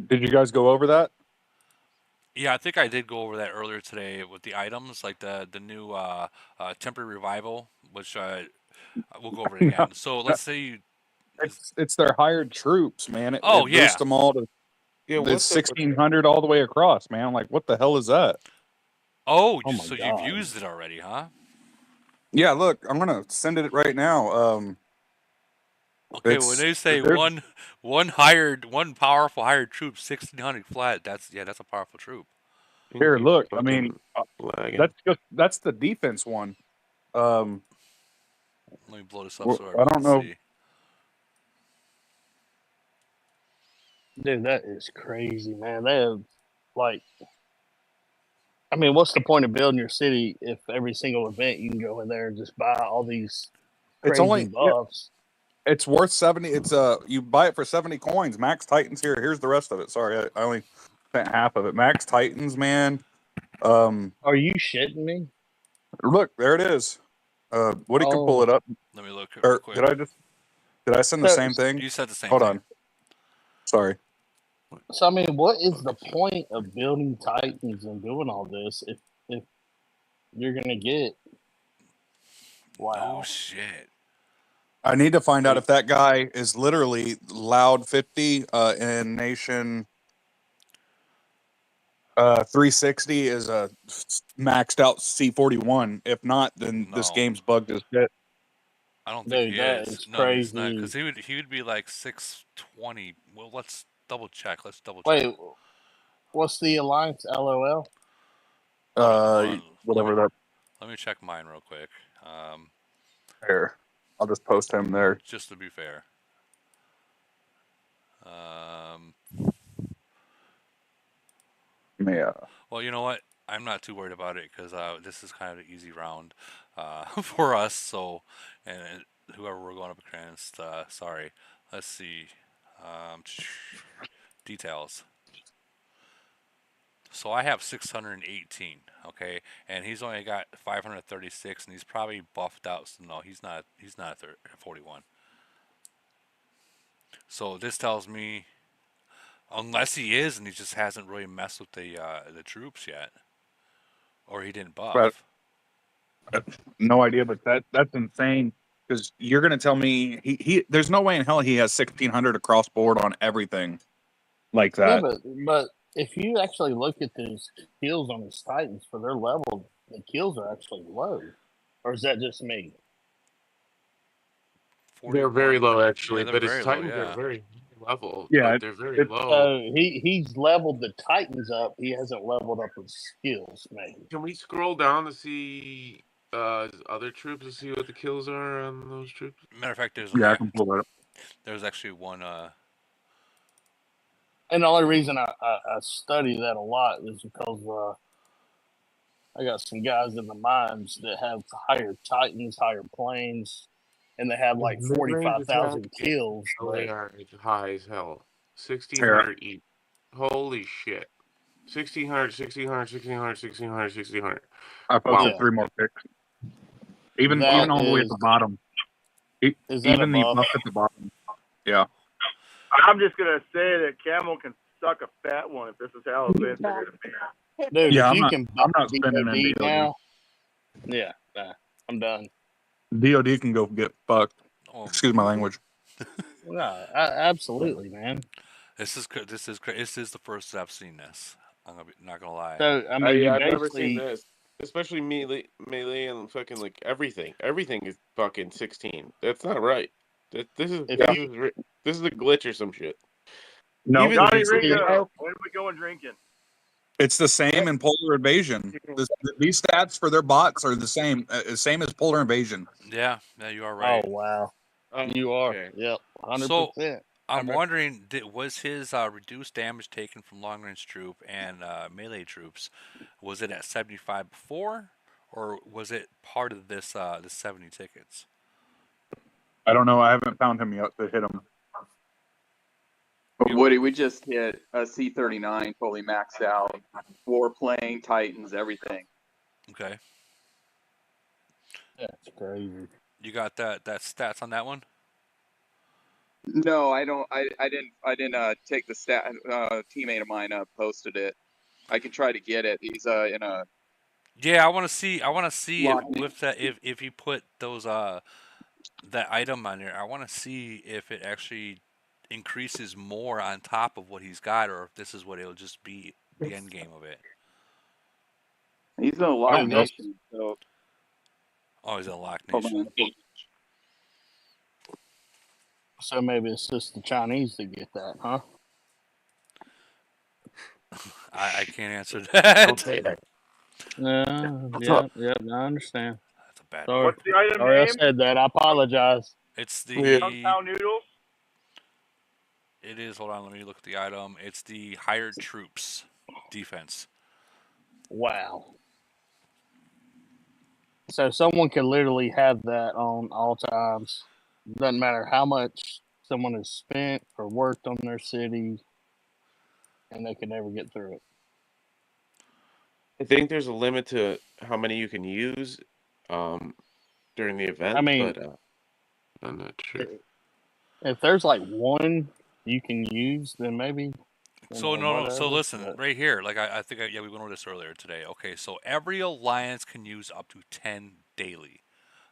Did you guys go over that? Yeah, I think I did go over that earlier today with the items, like the new temporary revival, which we'll go over it No, again. So no, let's say you. it's their hired troops, man. It, Oh it boosts yeah. them all to Yeah, it's what's up with 1,600 all the way across, man. Like, what the hell is that? Oh, Oh my so you've god. used it already, huh? Yeah, look, I'm gonna send it right now. Okay, when It's they say there's one powerful hired troop, 1,600 flat, that's a powerful troop. here. keep Look, I mean, fucking lagging? that's the defense one. Um, Let me blow this up well, so I everyone don't can know. see. Dude, that is crazy, man. They have, like, I mean, what's the point of building your city if every single event you can go in there and just buy all these It's crazy only yeah, buffs? it's worth 70. It's you buy it for 70 coins. Max Titans here. Here's the rest of it. Sorry, I only spent half of it. Max Titans, man. Um, Are you shitting me? look, there it is. Woody can pull Oh, it up. Let me look real Or quick. did I send the so same thing? You said the same Hold thing. on. Sorry. so I mean, what is the point of building Titans and doing all this if you're gonna get No wow? shit. I need to find out Wait, if that guy is literally loud 50 in nation 360 is a maxed out C41. If not, then this No, game's bugged as shit. I don't think Dude, he that is. is No, he's not, crazy. because he would be like 620. Well, let's double check. Let's double check. Wait, what's the alliance? LOL. Hold on. Whatever that Let me check mine real quick. here. I'll just post him there. Just to be fair. Um, Yeah. well, you know what? I'm not too worried about it because this is kind of an easy round for us. So, and whoever we're going up against, sorry. Let's see. Um, details. So I have 618, okay, and he's only got 536, and he's probably buffed out. So no, he's not. He's not 41. So this tells me, unless he is, and he just hasn't really messed with the troops yet, or he didn't But buff. no idea, but that's insane. Because you're gonna tell me he there's no way in hell he has 1,600 across board on everything like Yeah, that. but if you actually look at these kills on his Titans for their level, the kills are actually low. Or is that just me? they're very 41. low Yeah, actually, they're but his very low. Titans are Yeah. very level, Yeah, but they're very it's low. So he's leveled the Titans up. He hasn't leveled up his skills, maybe. Can we scroll down to see his other troops to see what the kills are on those troops? Matter of fact, there's yeah, I can pull that up. there's actually one. And the only reason I study that a lot is because I got some guys in the mines that have higher Titans, higher planes, and they have His like mid-range attack 45,000 kills. they But are high as hell. Here, 1,600 each. Holy shit. 1,600, 1,600, 1,600, 1,600, 1,600. I posted Wow. yeah, 3 more picks. Even that all the way at the bottom. is that a Even the buff? buff at the bottom. Yeah. I'm just gonna say that Camel can suck a fat one if this is how events are going to be. Dude, Yeah, if I'm you not- can I'm buy not spending in DOD now, yeah, nah, I'm done. DOD can go get fucked. Oh, Excuse my language. No, absolutely, man. this is the first that I've seen this. I'm not gonna lie. So I mean, you I've never seen basically this, especially melee and fucking like everything. Everything is fucking 16. That's not right. This is If this is a glitch or some shit. No, Even Johnny it's, Ringo, when are we going drinking? it's the same in Polar Invasion. These stats for their bots are the same as Polar Invasion. Yeah, you are right. oh wow, Oh, you are, okay. yep, 100%. So I'm Remember- wondering, was his reduced damage taken from long range troop and melee troops? Was it at 75 before, or was it part of this 70 tickets? I don't know. I haven't found him yet to hit him. Woody, we just hit a C-39 fully maxed out, warplane, Titans, everything. Okay, That's crazy. you got that stats on that one? No, I don't. I didn't take the stat. Teammate of mine posted it. I can try to get it. He's in a. Yeah, I want to see. If, Lot. with that, if you put those that item on there, I want to see if it actually increases more on top of what he's got, or if this is what it'll just be the end game of it. He's in a Lock Oh, no. Nation. So Oh, he's in Lock hold Nation. on. So maybe it's just the Chinese that get that, huh? I can't answer that. Don't say that. Yeah, I understand. That's a bad Sorry, one. What's the item sorry I name? said that. I apologize. It's Kung Pao noodles. It is. Hold on, let me look at the item. It's the hired troops defense. Wow. So someone could literally have that on all times. Doesn't matter how much someone has spent or worked on their city, and they can never get through it. I think there's a limit to how many you can use during the event. I mean- but I'm not sure. If there's like one you can use, then maybe. So whatever, listen, but- right here, like I think we went over this earlier today. Okay, so every alliance can use up to 10 daily.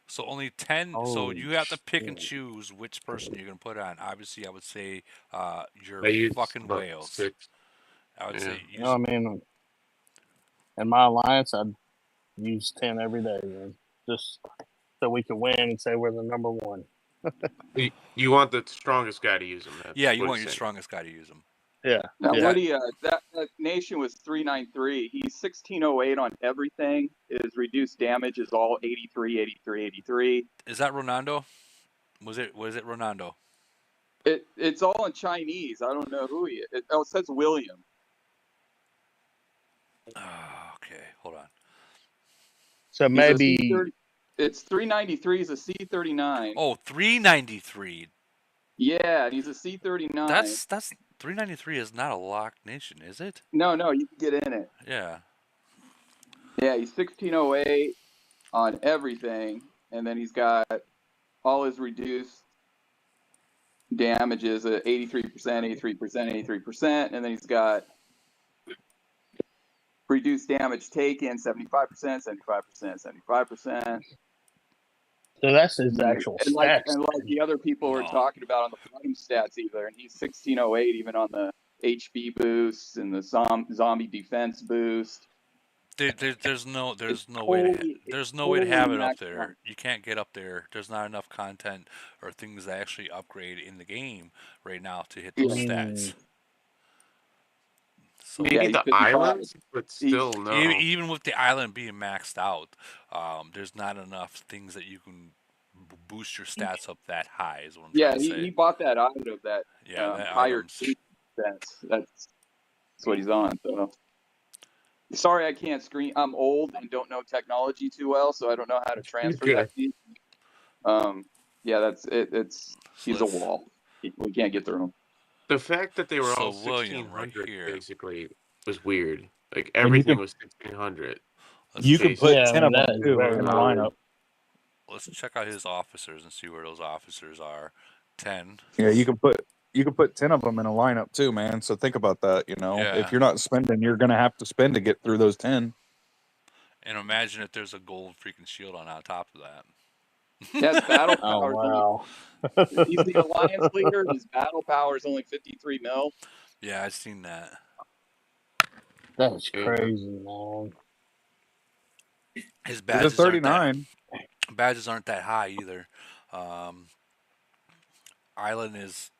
So only 10. So Holy you have to pick and shit. choose which person you're gonna put on. Obviously, I would say your I use fucking about whales. 6. I would Yeah. say use. No, I mean, in my alliance, I'd use 10 every day, man, just so we can win and say we're the number one. You want the strongest guy to use them. Yeah, you want your strongest guy to use them. Yeah. Now, yeah. Woody, that nation was 393. He's 1608 on everything. His reduced damage is all 83, 83, 83. Is that Ronaldo? Was it Ronaldo? It's all in Chinese. I don't know who he is. It says William. Okay, hold on. So He's a maybe C30 it's 393 is a C39. Oh, 393. Yeah, and he's a C39. That's 393 is not a locked nation, is it? No, you can get in it. Yeah. Yeah, he's 1608 on everything, and then he's got all his reduced damages at 83%, 83%, 83%, and then he's got reduced damage taken 75%, 75%, 75%. so that's his actual And stats. like the other people were No. talking about on the bottom stats either, and he's 1608 even on the HP boost and the zombie defense boost. There's no way to totally- there's no way to have it up maxed there. out. You can't get up there. There's not enough content or things that actually upgrade in the game right now to hit those stats. So Maybe Yeah, he's the 55. islands, but still no. even with the island being maxed out, there's not enough things that you can boost your stats up that high. Is what I'm Yeah, trying to say. he bought that out of that Yeah, that higher item's- that's what he's on. So sorry, I can't screen. I'm old and don't know technology too well, so I don't know how to transfer Okay. that. Feed. Yeah, that's it. He's a let's- wall. We can't get through him. The fact that they were all So, William, right 1600 here. basically was weird. Like you everything can- was 1600. You can put Yeah, 10 of that them is too very in the low. lineup. Let's check out his officers and see where those officers are. 10. Yeah, you can put you could put 10 of them in a lineup too, man. So think about that. You know, Yeah. if you're not spending, you're gonna have to spend to get through those 10. And imagine if there's a gold freaking shield on top of that. His battle Oh power is only. wow, He's the alliance leader. His battle power is only 53 mil. Yeah, I've seen that. that's Yeah. crazy, man. His He's a badges aren't that 39. high either. Um, Island is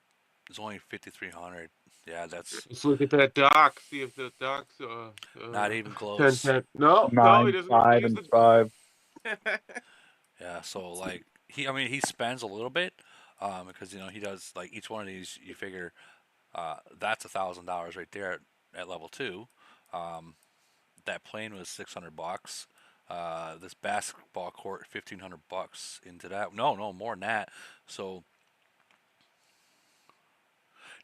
only 5,300. Yeah, that's Let's look at that doc. See if the doc's not even 10, close. 10. No, he 9, doesn't 5, use and the 5. Yeah, so like he spends a little bit, because he does like each one of these. You figure that's $1,000 right there at level 2. Um, that plane was $600. This basketball court, $1,500 into that. No, more than that. So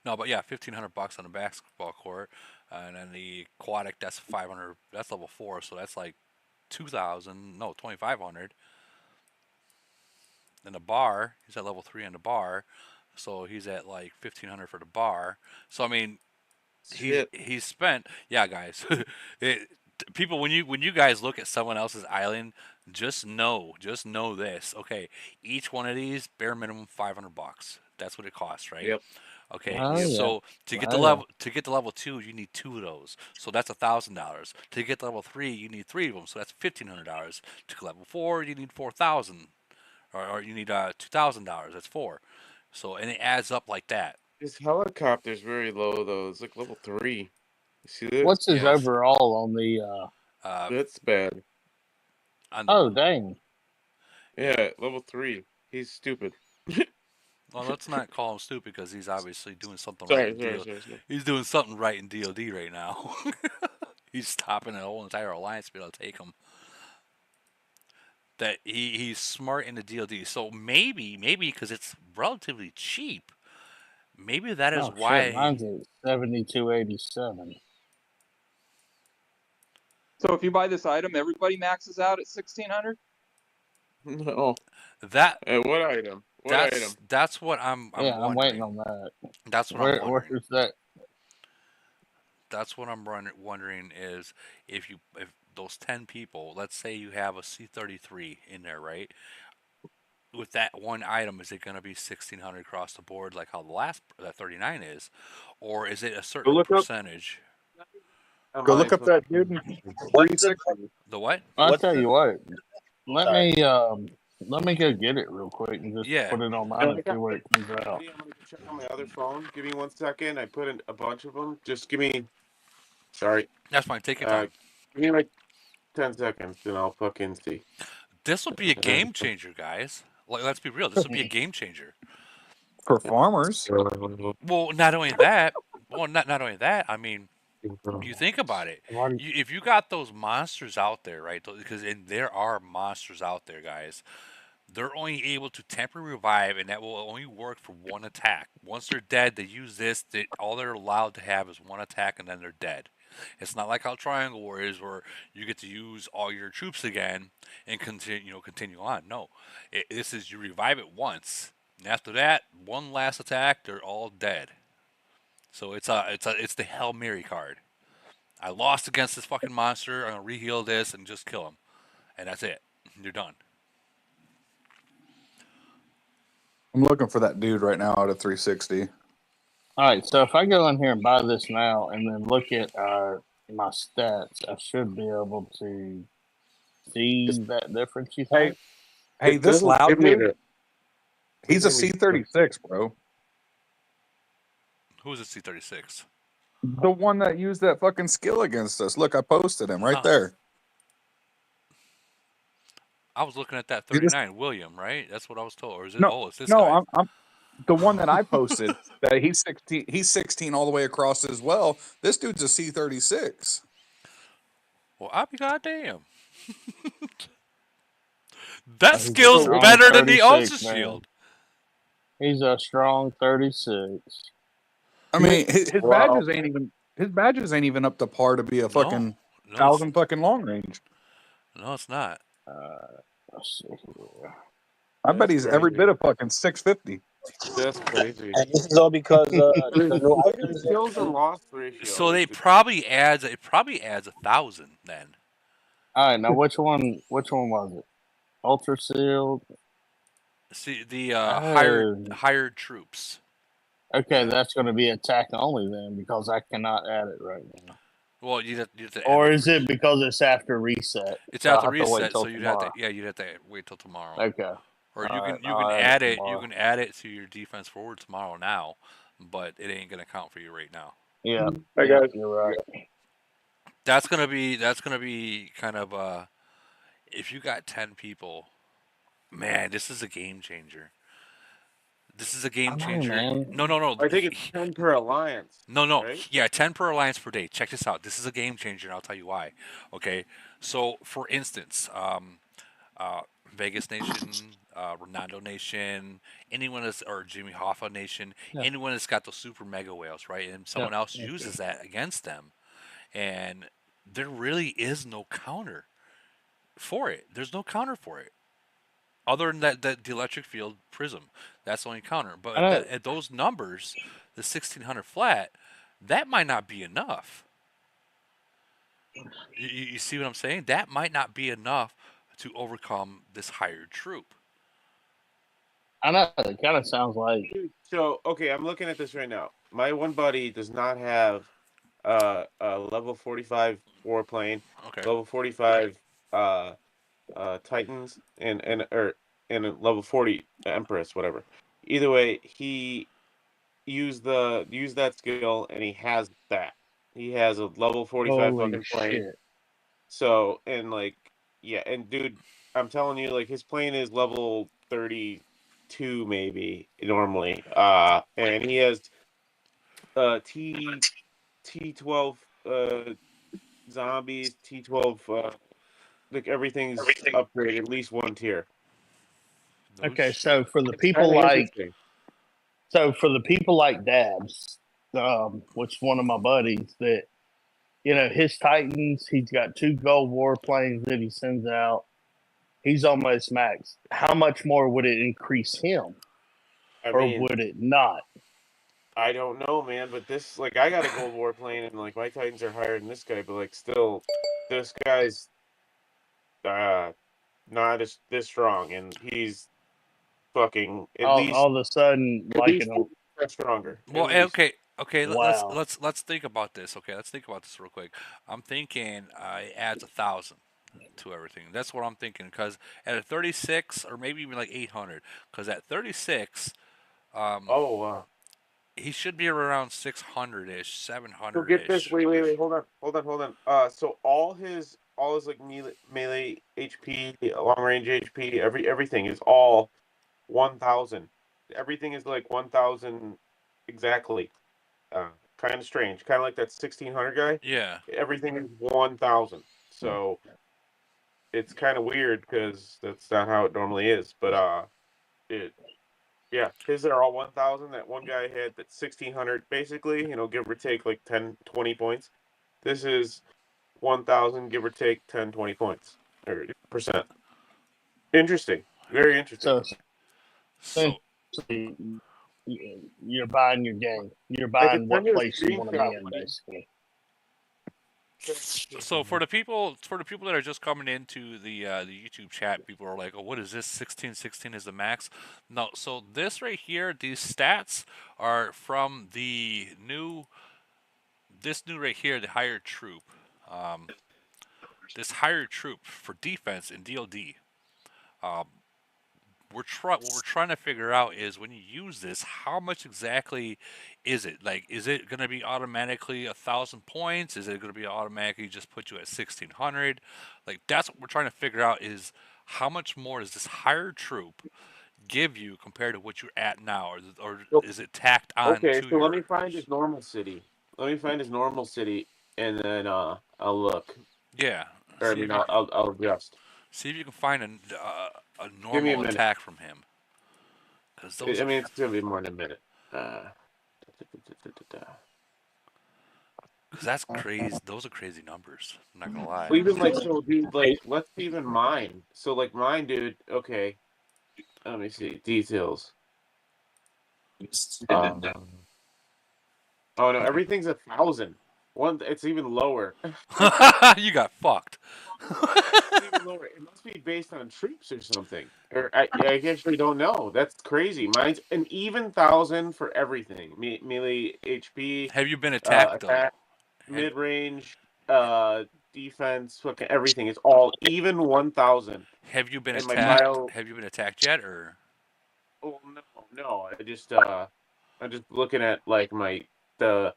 no, but yeah, $1,500 on the basketball court, and then the aquatic, that's 500. That's level 4, so that's like 2,000. No, 2,500. And the bar, he's at level 3 on the bar, so he's at like 1,500 for the bar. So I mean, Shit. he's spent. Yeah, guys, people, when you guys look at someone else's island, just know this. Okay, each one of these bare minimum $500. That's what it costs, right? Yep. Okay, Oh yeah, so to get Oh, to yeah. level 2, you need 2 of those. So that's $1,000. To get to level 3, you need 3 of them. So that's $1,500. To get level 4, you need 4,000, or you need $2,000. That's 4. So and it adds up like that. His helicopter's very low though. It's like level 3. You see this? What's his Yes. overall on the? Uh, That's bad. on the, Oh dang, Yeah, level 3. He's stupid. well, let's not call him stupid because he's obviously doing something Sorry, right in sorry, DL. sorry, sorry. He's doing something right in DLD right now. He's stopping the whole entire alliance to be able to take him. That he's smart in the DLD. So maybe because it's relatively cheap, maybe that is oh why. shit, mine's at 7287. So if you buy this item, everybody maxes out at 1,600. No. That What item? What item? that's what I'm Yeah, I'm wondering. waiting on that. That's what I'm wondering. Where's that? That's what I'm wondering is if those 10 people, let's say you have a C-33 in there, right? With that one item, is it going to be 1,600 across the board like how the last that 39 is, or is it a certain look up- percentage? Go look up that dude in 360. The what? I'll tell you what. Let me go get it real quick and just Yeah. put it on mine and see where it comes out. I'm gonna check on my other phone. Give me 1 second. I put in a bunch of them. Just give me. Sorry. That's fine. Take your time. Give me like 10 seconds, and I'll fucking see. This would be a game changer, guys. Like, let's be real. This would be a game changer. For farmers. Well, not only that. Well, not only that. I mean, you think about it. If you got those monsters out there, right? Because there are monsters out there, guys. They're only able to temporarily revive, and that will only work for one attack. Once they're dead, they use this. All they're allowed to have is one attack, and then they're dead. It's not like how Triangle Warriors, where you get to use all your troops again and continue on. No, this is you revive it once, and after that, one last attack, they're all dead. So it's the Hail Mary card. I lost against this fucking monster. I'm gonna re-heal this and just kill him, and that's it. You're done. I'm looking for that dude right now out of 360. All right, so if I go in here and buy this now and then look at my stats, I should be able to see that difference, you think? Hey, this doesn't loud give me dude, he's a C-36, bro. Who's a C-36? The one that used that fucking skill against us. Look, I posted him right there. I was looking at that 39, William, right? That's what I was told. Or is it? No, Oh, it's this no, guy. I'm the one that I posted. That he's 16. He's 16 all the way across as well. This dude's a C-36. Well, I'll be goddamn. That He's a skill's strong better than the 36, Ultra man. Shield. He's a strong 36. I mean, his badges ain't even. His badges ain't even up to par to be a fucking 1,000 fucking long range. No, it's not. Let's see here. I bet he's every bit of fucking 650. That's crazy. And this is all because the new Look at items the kills and that. loss ratio. So Like, it probably adds 1,000 then. All right, now which one? Which one was it? Ultra sealed. See the Oh, hired troops. okay, that's going to be attack only then because I cannot add it right now. Well, you'd have to add Or the is it because it's after reset? It's So at I the have to wait reset, till so you'd have to tomorrow. you'd have to wait till tomorrow. Okay. Or All you right, can I'll add it you tomorrow. can add it to your defense forward tomorrow now, but it ain't gonna count for you right now. Yeah, Hey yeah, guys. you're right. That's gonna be kind of if you got 10 people, man, this is a game changer. This is a game I know, changer. man. No. I think it's 10 per alliance. No. Right? Yeah, 10 per alliance per day. Check this out. This is a game changer, and I'll tell you why. Okay, so for instance, uh, Vegas Nation, Ronaldo Nation, anyone that's or Jimmy Hoffa Nation, Yeah, anyone that's got those super mega whales, right? And yeah. someone else uses that against them, and there really is no counter for it. There's no counter for it other than that the electric field prism. That's the only counter. But I know. at those numbers, the 1600 flat, that might not be enough. You see what I'm saying? That might not be enough to overcome this hired troop. I know. It kind of sounds like. So, okay, I'm looking at this right now. My one buddy does not have a level 45 warplane, Okay. level 45 Titans, and a level 40 Empress, whatever. Either way, he used that skill and he has that. He has a level 45 Holy fucking plane. shit. So, and like, yeah, and dude, I'm telling you, like, his plane is level 32 maybe normally. And he has T12 zombies, T12 like everything's upgraded at least one tier. No Okay, shit. so for the It's kind people of like interesting. Dabs, which one of my buddies that his Titans, he's got 2 gold warplanes that he sends out. He's almost max. How much more would it increase him, I or mean, would it not? I don't know, man, but this, like, I got a gold warplane and like my Titans are higher than this guy, but like still, this guy's not as this strong, and he's fucking at All of a sudden, at like least stronger. Well, At least. okay. wow. Let's think about this. Okay, let's think about this real quick. I'm thinking it adds 1,000 to everything. That's what I'm thinking. Because at a 36 or maybe even like 800. Because at 36, Oh, wow. he should be around 600 ish, So 700 get this. ish. Wait. Hold on. So all his like melee HP, long range HP, everything is all 1,000. Everything is like 1,000 exactly. Kind of strange. Kind of like that 1,600 guy. Yeah. Everything is 1,000. So it's kind of weird because that's not how it normally is. But it yeah, his are all 1,000. That one guy had that 1,600 basically. Give or take like 10, 20 points. This is 1,000, give or take 10, 20 points or percent. Interesting. Very interesting. So So essentially, you're buying your game. You're I could buying send what you a place you want to be screenshot. in, basically. so for the people that are just coming into the YouTube chat, people are like, "Oh, what is this? 1616 is the max." No, so this right here, these stats are from this new right here, the hired troop. Um, this hired troop for defense in DLD. Um, what we're trying to figure out is when you use this, how much exactly is it? Like, is it going to be automatically 1,000 points? Is it going to be automatically just put you at 1,600? Like, that's what we're trying to figure out is how much more does this higher troop give you compared to what you're at now, or is it tacked on Okay, to so let me your? find his normal city. And then I'll look. Yeah, Or I mean, I'll adjust. see if you can find a Give me a normal minute. attack from him, because those I mean, it's gonna be more than a minute. because that's crazy. Those are crazy numbers. I'm not gonna lie. Well, even like so, dude. Like, let's even mine. So, like, mine, dude. Okay, let me see details. Um, oh no, everything's 1,000. It's even lower. You got fucked. It's even lower. It must be based on troops or something. Or I actually don't know. That's crazy. Mine's an even 1,000 for everything. Melee, HP, Have you been attacked though? attack, mid range, defense, fucking everything. It's all even 1,000. Have you been And my attacked? bio. Have you been attacked yet, or? Oh no. I'm just looking at like the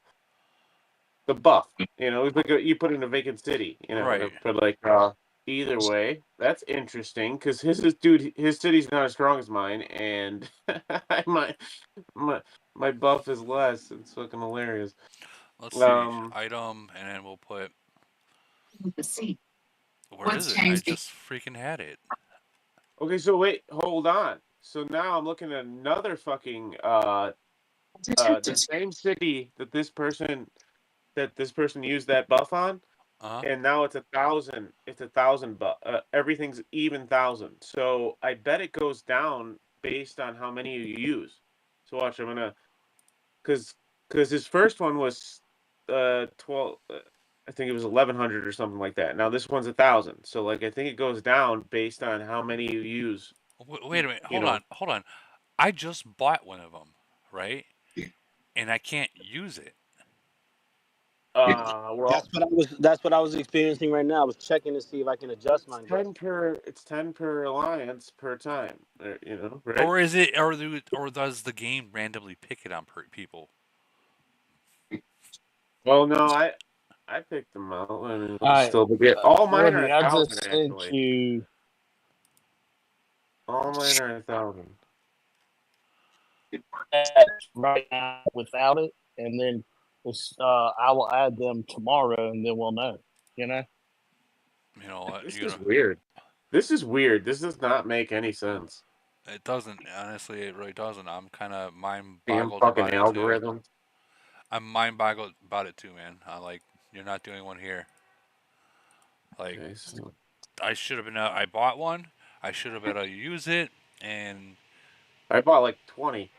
the buff. It's like you put in a vacant city. Right. But like either way, that's interesting because his city's not as strong as mine, and my my buff is less. It's fucking hilarious. Let's see. Item, and then we'll put. Where is it? I just freaking had it. Okay, so wait, hold on. So now I'm looking at another fucking the same city that this person used that buff on, and now it's 1,000. It's 1,000 buff. Everything's even 1,000. So I bet it goes down based on how many you use. So watch, I'm gonna, because his first one was 12. I think it was 1,100 or something like that. Now this one's 1,000. So like I think it goes down based on how many you use. Wait a minute. Hold on. I just bought one of them, right? And I can't use it. Well, That's what I was experiencing right now. I was checking to see if I can adjust mine. It's 10 per alliance per time. Right? Or is it? Or does the game randomly pick it on people? Well, no, I picked them out. I mean, All right, still get all mine are Ruby, I 1,000 just sent actually. you. All mine are 1,000. Right now without it, and then I will add them tomorrow, and then we'll know. You know. You know what? This is weird. This is weird. This does not make any sense. It doesn't. Honestly, it really doesn't. I'm kind of mind Damn boggled fucking about it too. algorithm. I'm mind boggled about it too, man. Like, you're not doing one here. Like, Okay, so I should have been. I bought one. I should have been able to use it, and I bought like 20.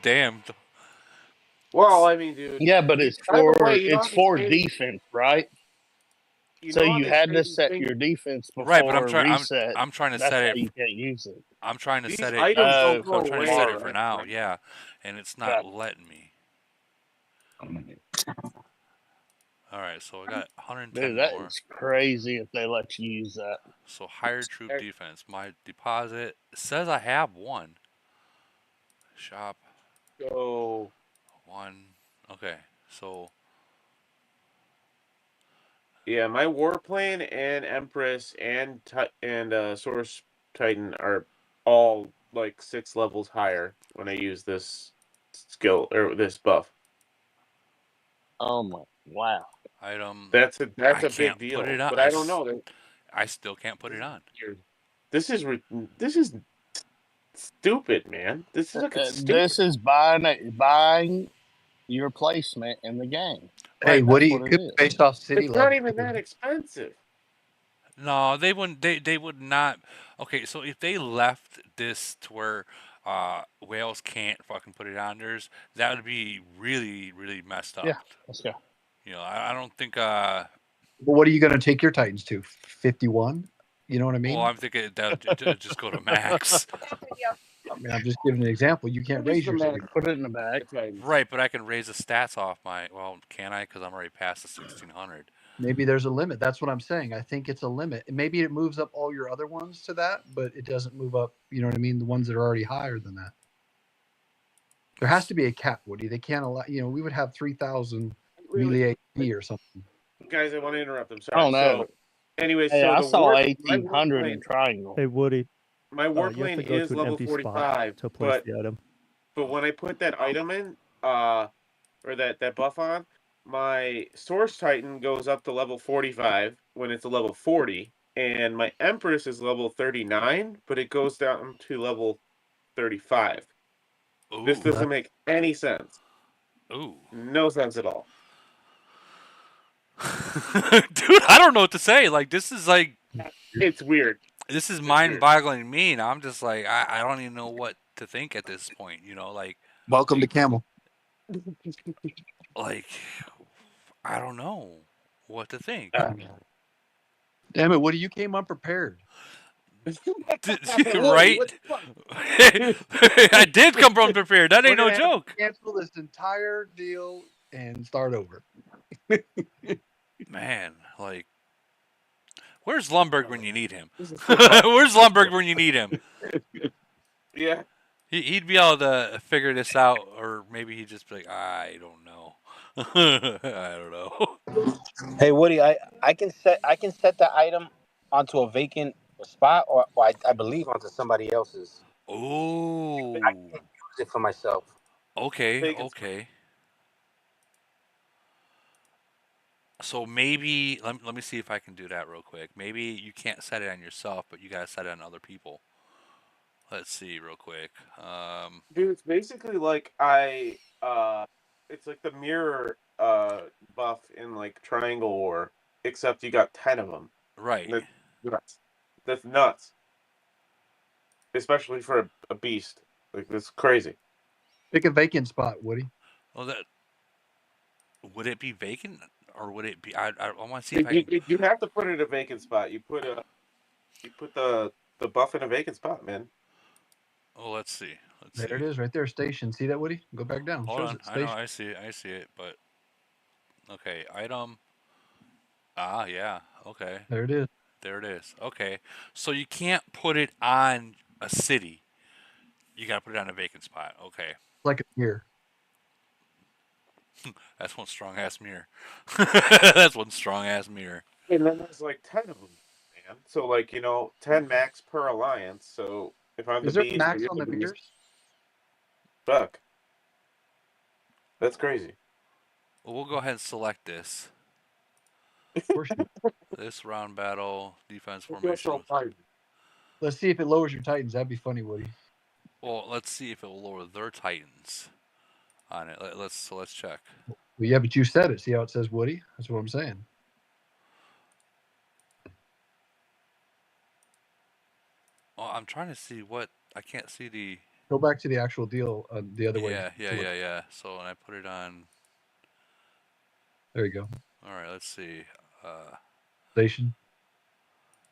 damn. Well, I mean, dude. Yeah, but it's By the for way, you know how these crazy- defense, right? you So know how you these had to crazy set things- your defense before Right, but I'm trying. reset. I'm trying to That's set why it. you can't use it. I'm trying to These set it. items don't I'm go trying to away, set it for right? now. Yeah, and it's not letting me. All right, so I got 110 Dude, that more. is crazy if they let you use that. So higher troop defense. My deposit says I have one. Shop So 1. Okay, so yeah, my warplane and Empress and Source Titan are all like 6 levels higher when I use this skill or this buff. Oh my! Wow. item. That's a I big can't deal. put it on. But I don't know. I still can't put it on. This is stupid, man. This is stupid. This is buying your placement in the game. Hey, Right, what do that's you what it could is. based off city It's level? not even that expensive. No, they wouldn't. They would not. Okay, so if they left this to where whales can't fucking put it on theirs, that would be really, really messed up. Yeah, let's go. You know, I don't think. Well, what are you going to take your Titans to? 51? You know what I mean? Well, I'm thinking that just go to max. I mean, I'm just giving an example. You can't raise your city. Put it in the bag. Right, but I can raise the stats off my. Well, can I? Because I'm already past the 1600. Maybe there's a limit. That's what I'm saying. I think it's a limit. Maybe it moves up all your other ones to that, but it doesn't move up, you know what I mean? The ones that are already higher than that. There has to be a cap, Woody. They can't allow, we would have 3,000 melee AP or something. Guys, I want to interrupt. I'm sorry. I don't know. So, anyways, Hey, so I the saw my 1,800 in warplane- triangle. Hey, Woody. My you have warplane to go is to an level empty spot 45, to place but the item. when I put that item in, or that buff on, my Source Titan goes up to level 45 when it's a level 40, and my Empress is level 39, but it goes down to level 35. Ooh. This doesn't make any sense. Ooh. No sense at all. Dude, I don't know what to say. Like, this is like. It's weird. This is mind-boggling me, and I'm just like, I don't even know what to think at this point. Welcome to Camel. Like I don't know what to think. Damn it, Woody, you came unprepared. Right? I did come from prepared. That We're ain't no gonna have to joke. cancel this entire deal and start over. Man, where's Lumberg when you need him? This is football. Where's Lumberg when you need him? Yeah. He'd be able to figure this out, or maybe he'd just be like, I don't know. I don't know. Hey Woody, I can set the item onto a vacant spot, or I believe onto somebody else's. Oh, I can't use it for myself. okay, Vacant okay. So maybe let me see if I can do that real quick. Maybe you can't set it on yourself, but you gotta set it on other people. Let's see real quick. Dude, it's basically like it's like the mirror buff in like Triangle War, except you got 10 of them. Right. That's nuts. That's nuts. Especially for a beast. Like that's crazy. Pick a vacant spot, Woody. Well, that would it be vacant or would it be? I want to see if I can. You have to put it in a vacant spot. You put the buff in a vacant spot, man. Oh, let's see. Let's There see. it is, right there. Station. See that, Woody? Go back down. Hold Shows on. it. I know. Station. I see it. I see it. But okay, item. Ah, yeah. Okay, There it is. there it is. Okay, so you can't put it on a city. You gotta put it on a vacant spot. Okay, Like a mirror. that's one strong ass mirror. That's one strong ass mirror. And then there's like 10 of them, man. So like, 10 max per alliance. So if I'm the Is there a beast, or max you're on the the beast, mirrors? fuck. That's crazy. Well, we'll go ahead and select this. Of course you do. This round battle defense I feel formation. so fine. Let's see if it lowers your Titans. That'd be funny, Woody. Well, let's see if it will lower their Titans on it. Let's check. Well, yeah, but you said it. See how it says Woody? That's what I'm saying. Well, I'm trying to see what I can't see the. Go back to the actual deal the other way. Yeah. So when I put it on, There you go. all right. Let's see. Station.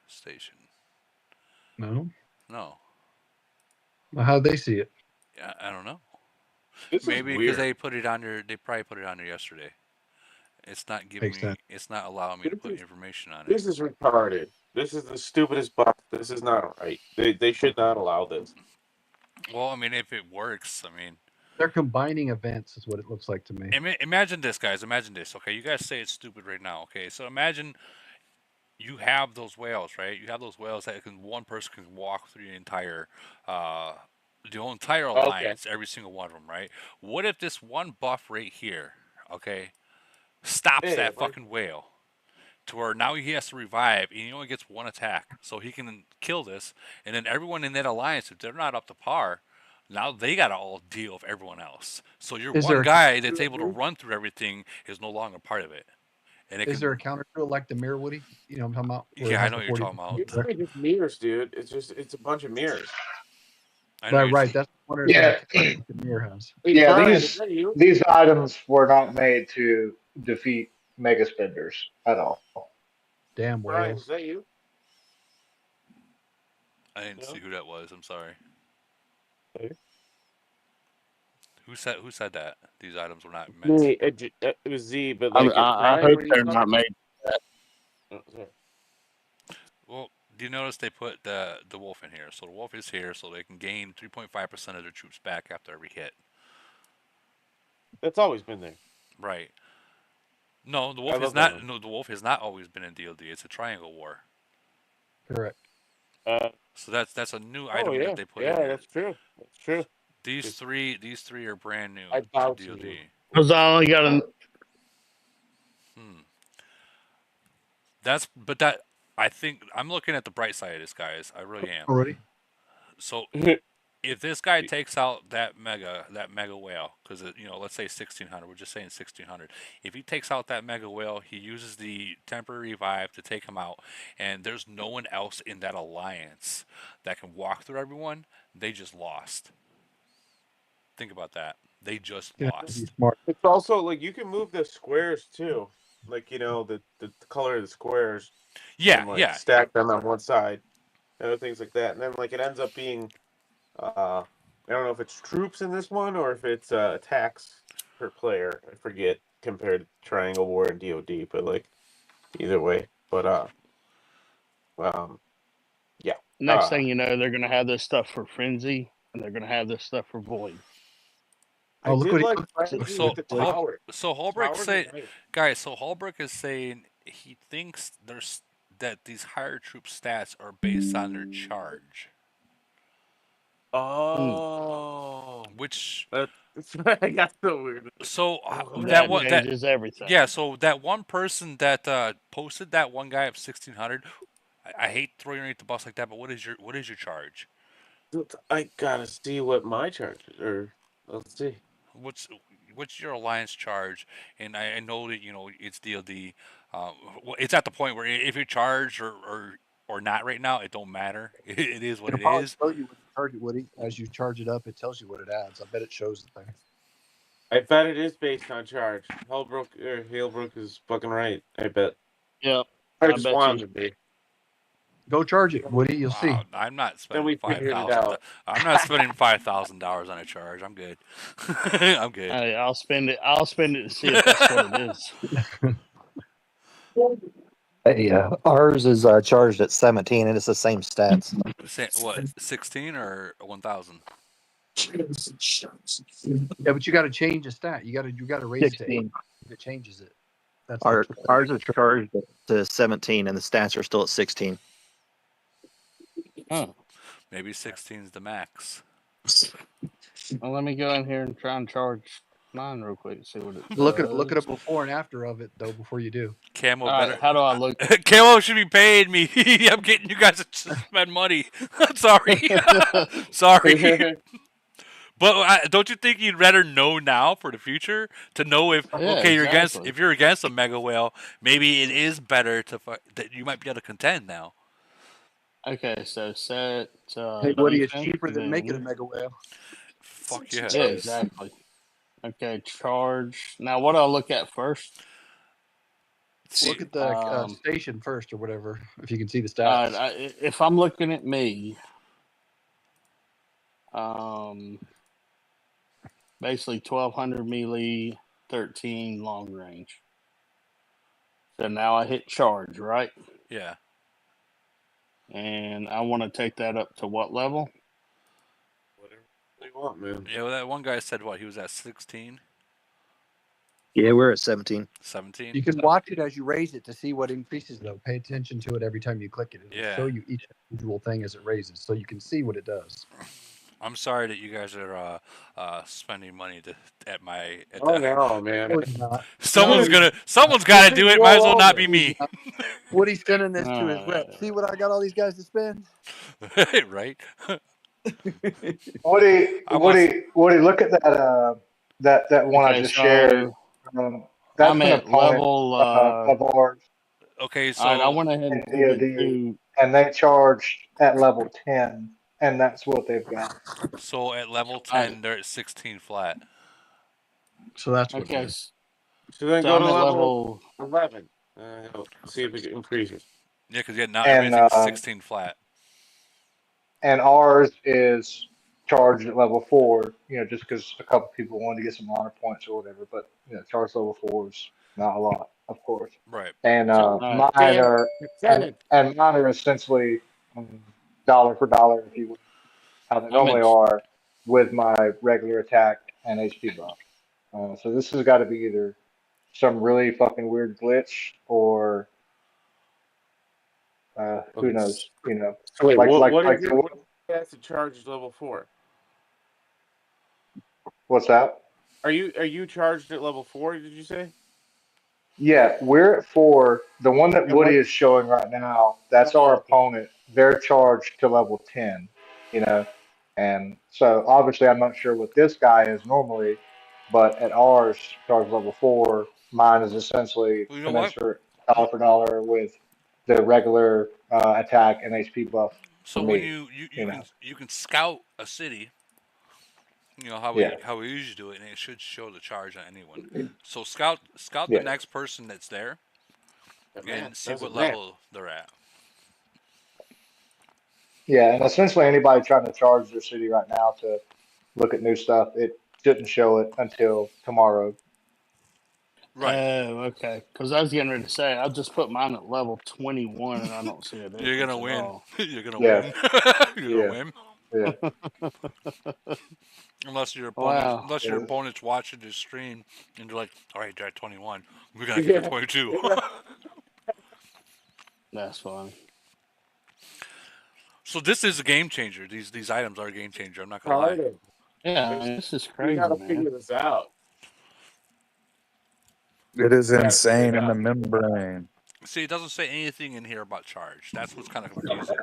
Station. No. No. Well, how'd they see it? Yeah, I don't know. This Maybe is because weird. they put it on there. They probably put it on there yesterday. It's not giving Makes me. sense. It's not allowing me to put information on it. This is retarded. This is the stupidest buff. This is not right. They should not allow this. Well, I mean, if it works, I mean, They're combining events, is what it looks like to me. imagine this, guys. Imagine this. Okay, you guys say it's stupid right now. Okay, so imagine you have those whales, right? You have those whales that one person can walk through the entire alliance, every single one of them, right? What if this one buff right here, okay, stops Hey, that like- fucking whale to where now he has to revive and he only gets one attack, so he can kill this, and then everyone in that alliance, if they're not up to par, now they gotta all deal with everyone else. So your Is there one a- guy that's able to run through everything is no longer part of it. And it Is can, there a counter to it like the mirror, Woody? You know what I'm talking about? Where it Yeah, I has know the what you're 40 talking about. It's really just mirrors, dude. It's a bunch of mirrors. I know Right, you're right. That's what I'm wondering Yeah. if there's a counter like the mirror has. Hey, Yeah, Brian, is that you? these items were not made to defeat mega spenders at all. Damn Brian, whales. is that you? I didn't No? see who that was. I'm sorry. Okay. Who said that these items were not meant? Me, it was Z, but I, like, I, I Brian, hope were you they're talking? not made. Oh, sorry. Well, do you notice they put the wolf in here? So the wolf is here, so they can gain 3.5% of their troops back after every hit. That's always been there. Right. No, the wolf love is that not. one. No, the wolf has not always been in DLD. It's a triangle war. Correct. So that's a new item yeah, that they put yeah, in here. that's true. That's true. These three are brand new I to bow to DLD. you. Because I only got a But that I think I'm looking at the bright side of this, guys. I really am. Already? So if this guy takes out that mega whale, because let's say 1600, we're just saying 1600. If he takes out that mega whale, he uses the temporary revive to take him out, and there's no one else in that alliance that can walk through everyone. They just lost. Think about that. They just You know, be lost. smart. It's also like you can move the squares too, like the color of the squares, Yeah, and like yeah. stack them on one side, and other things like that. And then like it ends up being, I don't know if it's troops in this one or if it's attacks per player. I forget compared to Triangle War and DoD, but like either way. But yeah. Next thing you know, they're going to have this stuff for Frenzy, and they're going to have this stuff for Void. I Oh, look did what he like looks like. Frenzy So with the tower. so Holbrook Towers are say, nice. guys. So Holbrook is saying he thinks there's that these higher troop stats are based on their charge, Oh, which that's I got so weird. so And that that one that changes everything. yeah. So that one person that posted that one guy of 1600. I hate throwing you underneath the bus like that, but what is your charge? I gotta see what my charge is, or let's see. What's what's your alliance charge? And I know that it's DLD. Well, it's at the point where if you're charged or not right now, it don't matter. It is what It'll it probably is. tell you when you charge it, Woody. As you charge it up, it tells you what it adds. I bet it shows the thing. I bet it is based on charge. Halebrook is fucking right. I bet. Yep. I I just bet wanted you. to be. Go charge it, Woody. You'll see. I'm not Then spending we five figured it thousand. out. I'm not spending $5,000 on a charge. I'm good. I'm good. Hey, I'll spend it. I'll spend it to see if that's what it is. Hey, ours is charged at 17, and it's the same stats. What 16 or 1,000? Yeah, but you got to change a stat. You got to raise it to 8. 16. It changes it. That's Ours is charged to 17, and the stats are still at 16. Oh, Maybe 16 is the max. well, let me go in here and try and charge mine real quick. See what it does. look at a before and after of it though. Before you do, Camo All better. right, how do I look? Camo should be paying me. I'm getting you guys to spend money. Sorry. Sorry. But don't you think you'd rather know now for the future to know if Yeah, okay exactly. if you're against a mega whale, maybe it is better that you might be able to contend now. Okay, so set hey, Woody, it's defense, cheaper than making a then- mega whale. Fuck yeah, it Yeah, is. exactly. Okay, charge. Now, what do I look at first? Look at the station first, or whatever. If you can see the stats. If I'm looking at me, basically 1200 melee, 13 long range. So now I hit charge, right? Yeah. And I want to take that up to what level? Whatever you want, man. Yeah, well, that one guy said what he was at 16, Yeah, we're at 17. 17. You can watch it as you raise it to see what increases, though. Pay attention to it every time you click it. It'll Yeah. show you each individual thing as it raises, so you can see what it does. I'm sorry that you guys are spending money at Oh no, man. Or not. someone's got to do it. Might as well not be me. Woody's sending this to his rep. See what I got all these guys to spend? Right? Woody, look at that one I Okay, just so shared. That's I'm an at opponent level. of ours Okay, All right, I so went ahead in and moved it DoD, to. and they charged at level 10, and that's what they've got. at level All right. 10 they're at 16 flat. So that's what Okay, it is. So then so go I'm to at level 11. See if it increases. Yeah, because now And everything's 16 flat. and ours is charged at level 4. Just because a couple people wanted to get some honor points or whatever, but charged level 4 is not a lot, of course. Right. And So, mine damn are and mine are essentially dollar for dollar, if you will, how they I'm normally at. are with my regular attack and HP buff. So this has got to be either some really fucking weird glitch or who knows, So wait, like what is it? the, What has to charge level 4? what's that? Are you charged at level 4? Did you say? Yeah, we're at 4. The one that And Woody what? is showing right now, that's our opponent. They're charged to level 10, and so obviously I'm not sure what this guy is normally, but at ours, charged level 4, mine is essentially Well, you know what? commensurate dollar for dollar with the regular attack and HP buff So for when me. you can scout a city, You know how Yeah. we usually do it, and it should show the charge on anyone. So scout the Yeah. next person that's there The and math see what doesn't matter. level they're at. Yeah, and essentially anybody trying to charge their city right now to look at new stuff, it shouldn't show it until tomorrow. Right. Oh, okay. Because I was getting ready to say, I just put mine at level 21 and I don't see a You're difference gonna at win. all. You're gonna Yeah. win. You're Yeah. gonna win. Yeah. Unless your Wow. Yeah. opponent's watching this stream and they're like, all right, they're at 21. We gotta get Yeah. to 22. That's funny. So this is a game changer. These items are a game changer. I'm not gonna lie. Harder. Yeah, this is We crazy, gotta man. figure this out. It is We gotta figure insane it in the out. membrane. See, it doesn't say anything in here about charge. That's what's kind of confusing.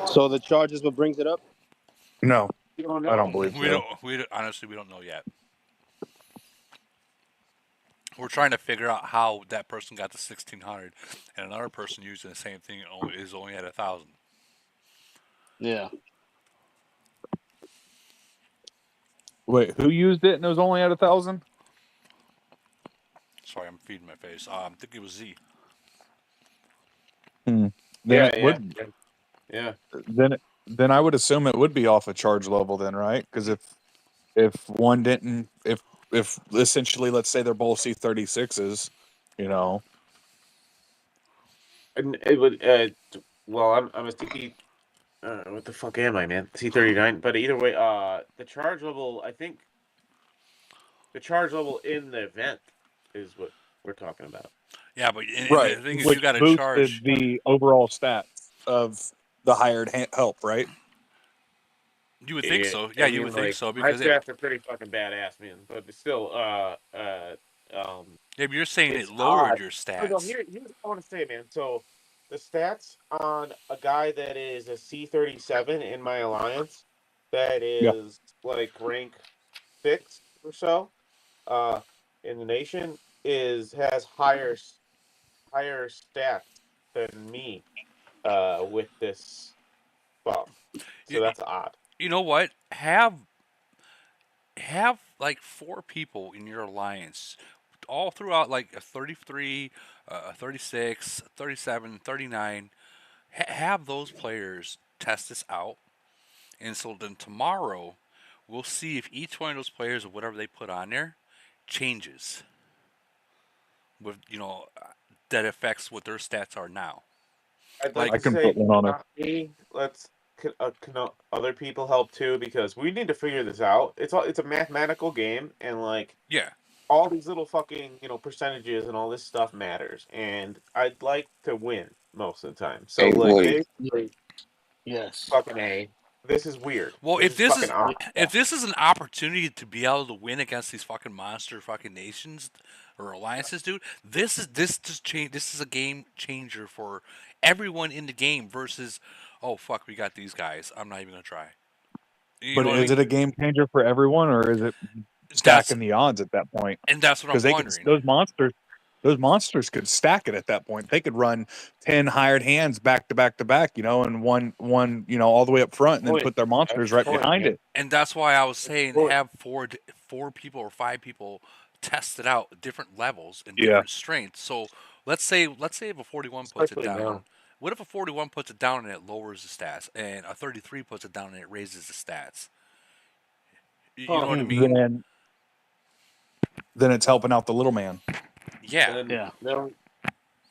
So the charge is what brings it up. No, You don't know. I don't believe We so. don't. Honestly, we don't know yet. We're trying to figure out how that person got to 1600, and another person using the same thing is only at 1,000. Yeah. Wait, who used it and it was only at 1,000? Sorry, I'm feeding my face. I think it was Z. Then Yeah, it would. yeah. Then I would assume it would be off a charge level then, right? Because if one didn't, if essentially, let's say they're both C36s, you know. And it would. Well, I'm a C. What the fuck am I, man? C39. But either way, the charge level. I think the charge level in the event is what we're talking about. Yeah, but and Right, the thing is, which you got to boosted charge. the overall stats of the hired help, right? You would think so. Yeah, I you mean, would think like, so my because stats are pretty fucking badass, man. But it's still, yeah, but you're saying it's it lowered odd. your Oh, no, stats. here's what I want to say, man. So the stats on a guy that is a C37 in my alliance, that Yeah. is like rank 6 or so, uh, in the nation, has higher stats than me, with this buff. So You, that's odd. you know what? Have like 4 people in your alliance all throughout like a 33, a 36, 37, 39. Have those players test this out. And so then tomorrow, we'll see if each one of those players or whatever they put on there changes with, that affects what their stats are now. I'd Like- like I to can say, put one on it. not me. Can other people help too? Because we need to figure this out. It's a mathematical game, and like Yeah. all these little fucking percentages and all this stuff matters. And I'd like to win most of the time. So Hey, like, Woody. basically, Yes. fucking A. This is weird. Well, if this is fucking odd. if this is an opportunity to be able to win against these fucking monster fucking nations or alliances, dude, this is a game changer for everyone in the game versus, oh fuck, we got these guys. I'm not even gonna try. You But know what I is mean? it a game changer for everyone, or is it That's stacking the odds at that point? and that's what I'm Because they wondering. could, those monsters could stack it at that point. They could run 10 hired hands back to back to back, and one all the way up front, and then Point. put their monsters That's right the point, behind man. it. And that's why I was saying Well- have four people or 5 people test it out at different levels and Yeah. different strengths. So let's say if a 41 puts it Especially down. now. What if a 41 puts it down and it lowers the stats, and a 33 puts it down and it raises the stats? You know what I mean? Then it's helping out the little man. Yeah. Then, Yeah.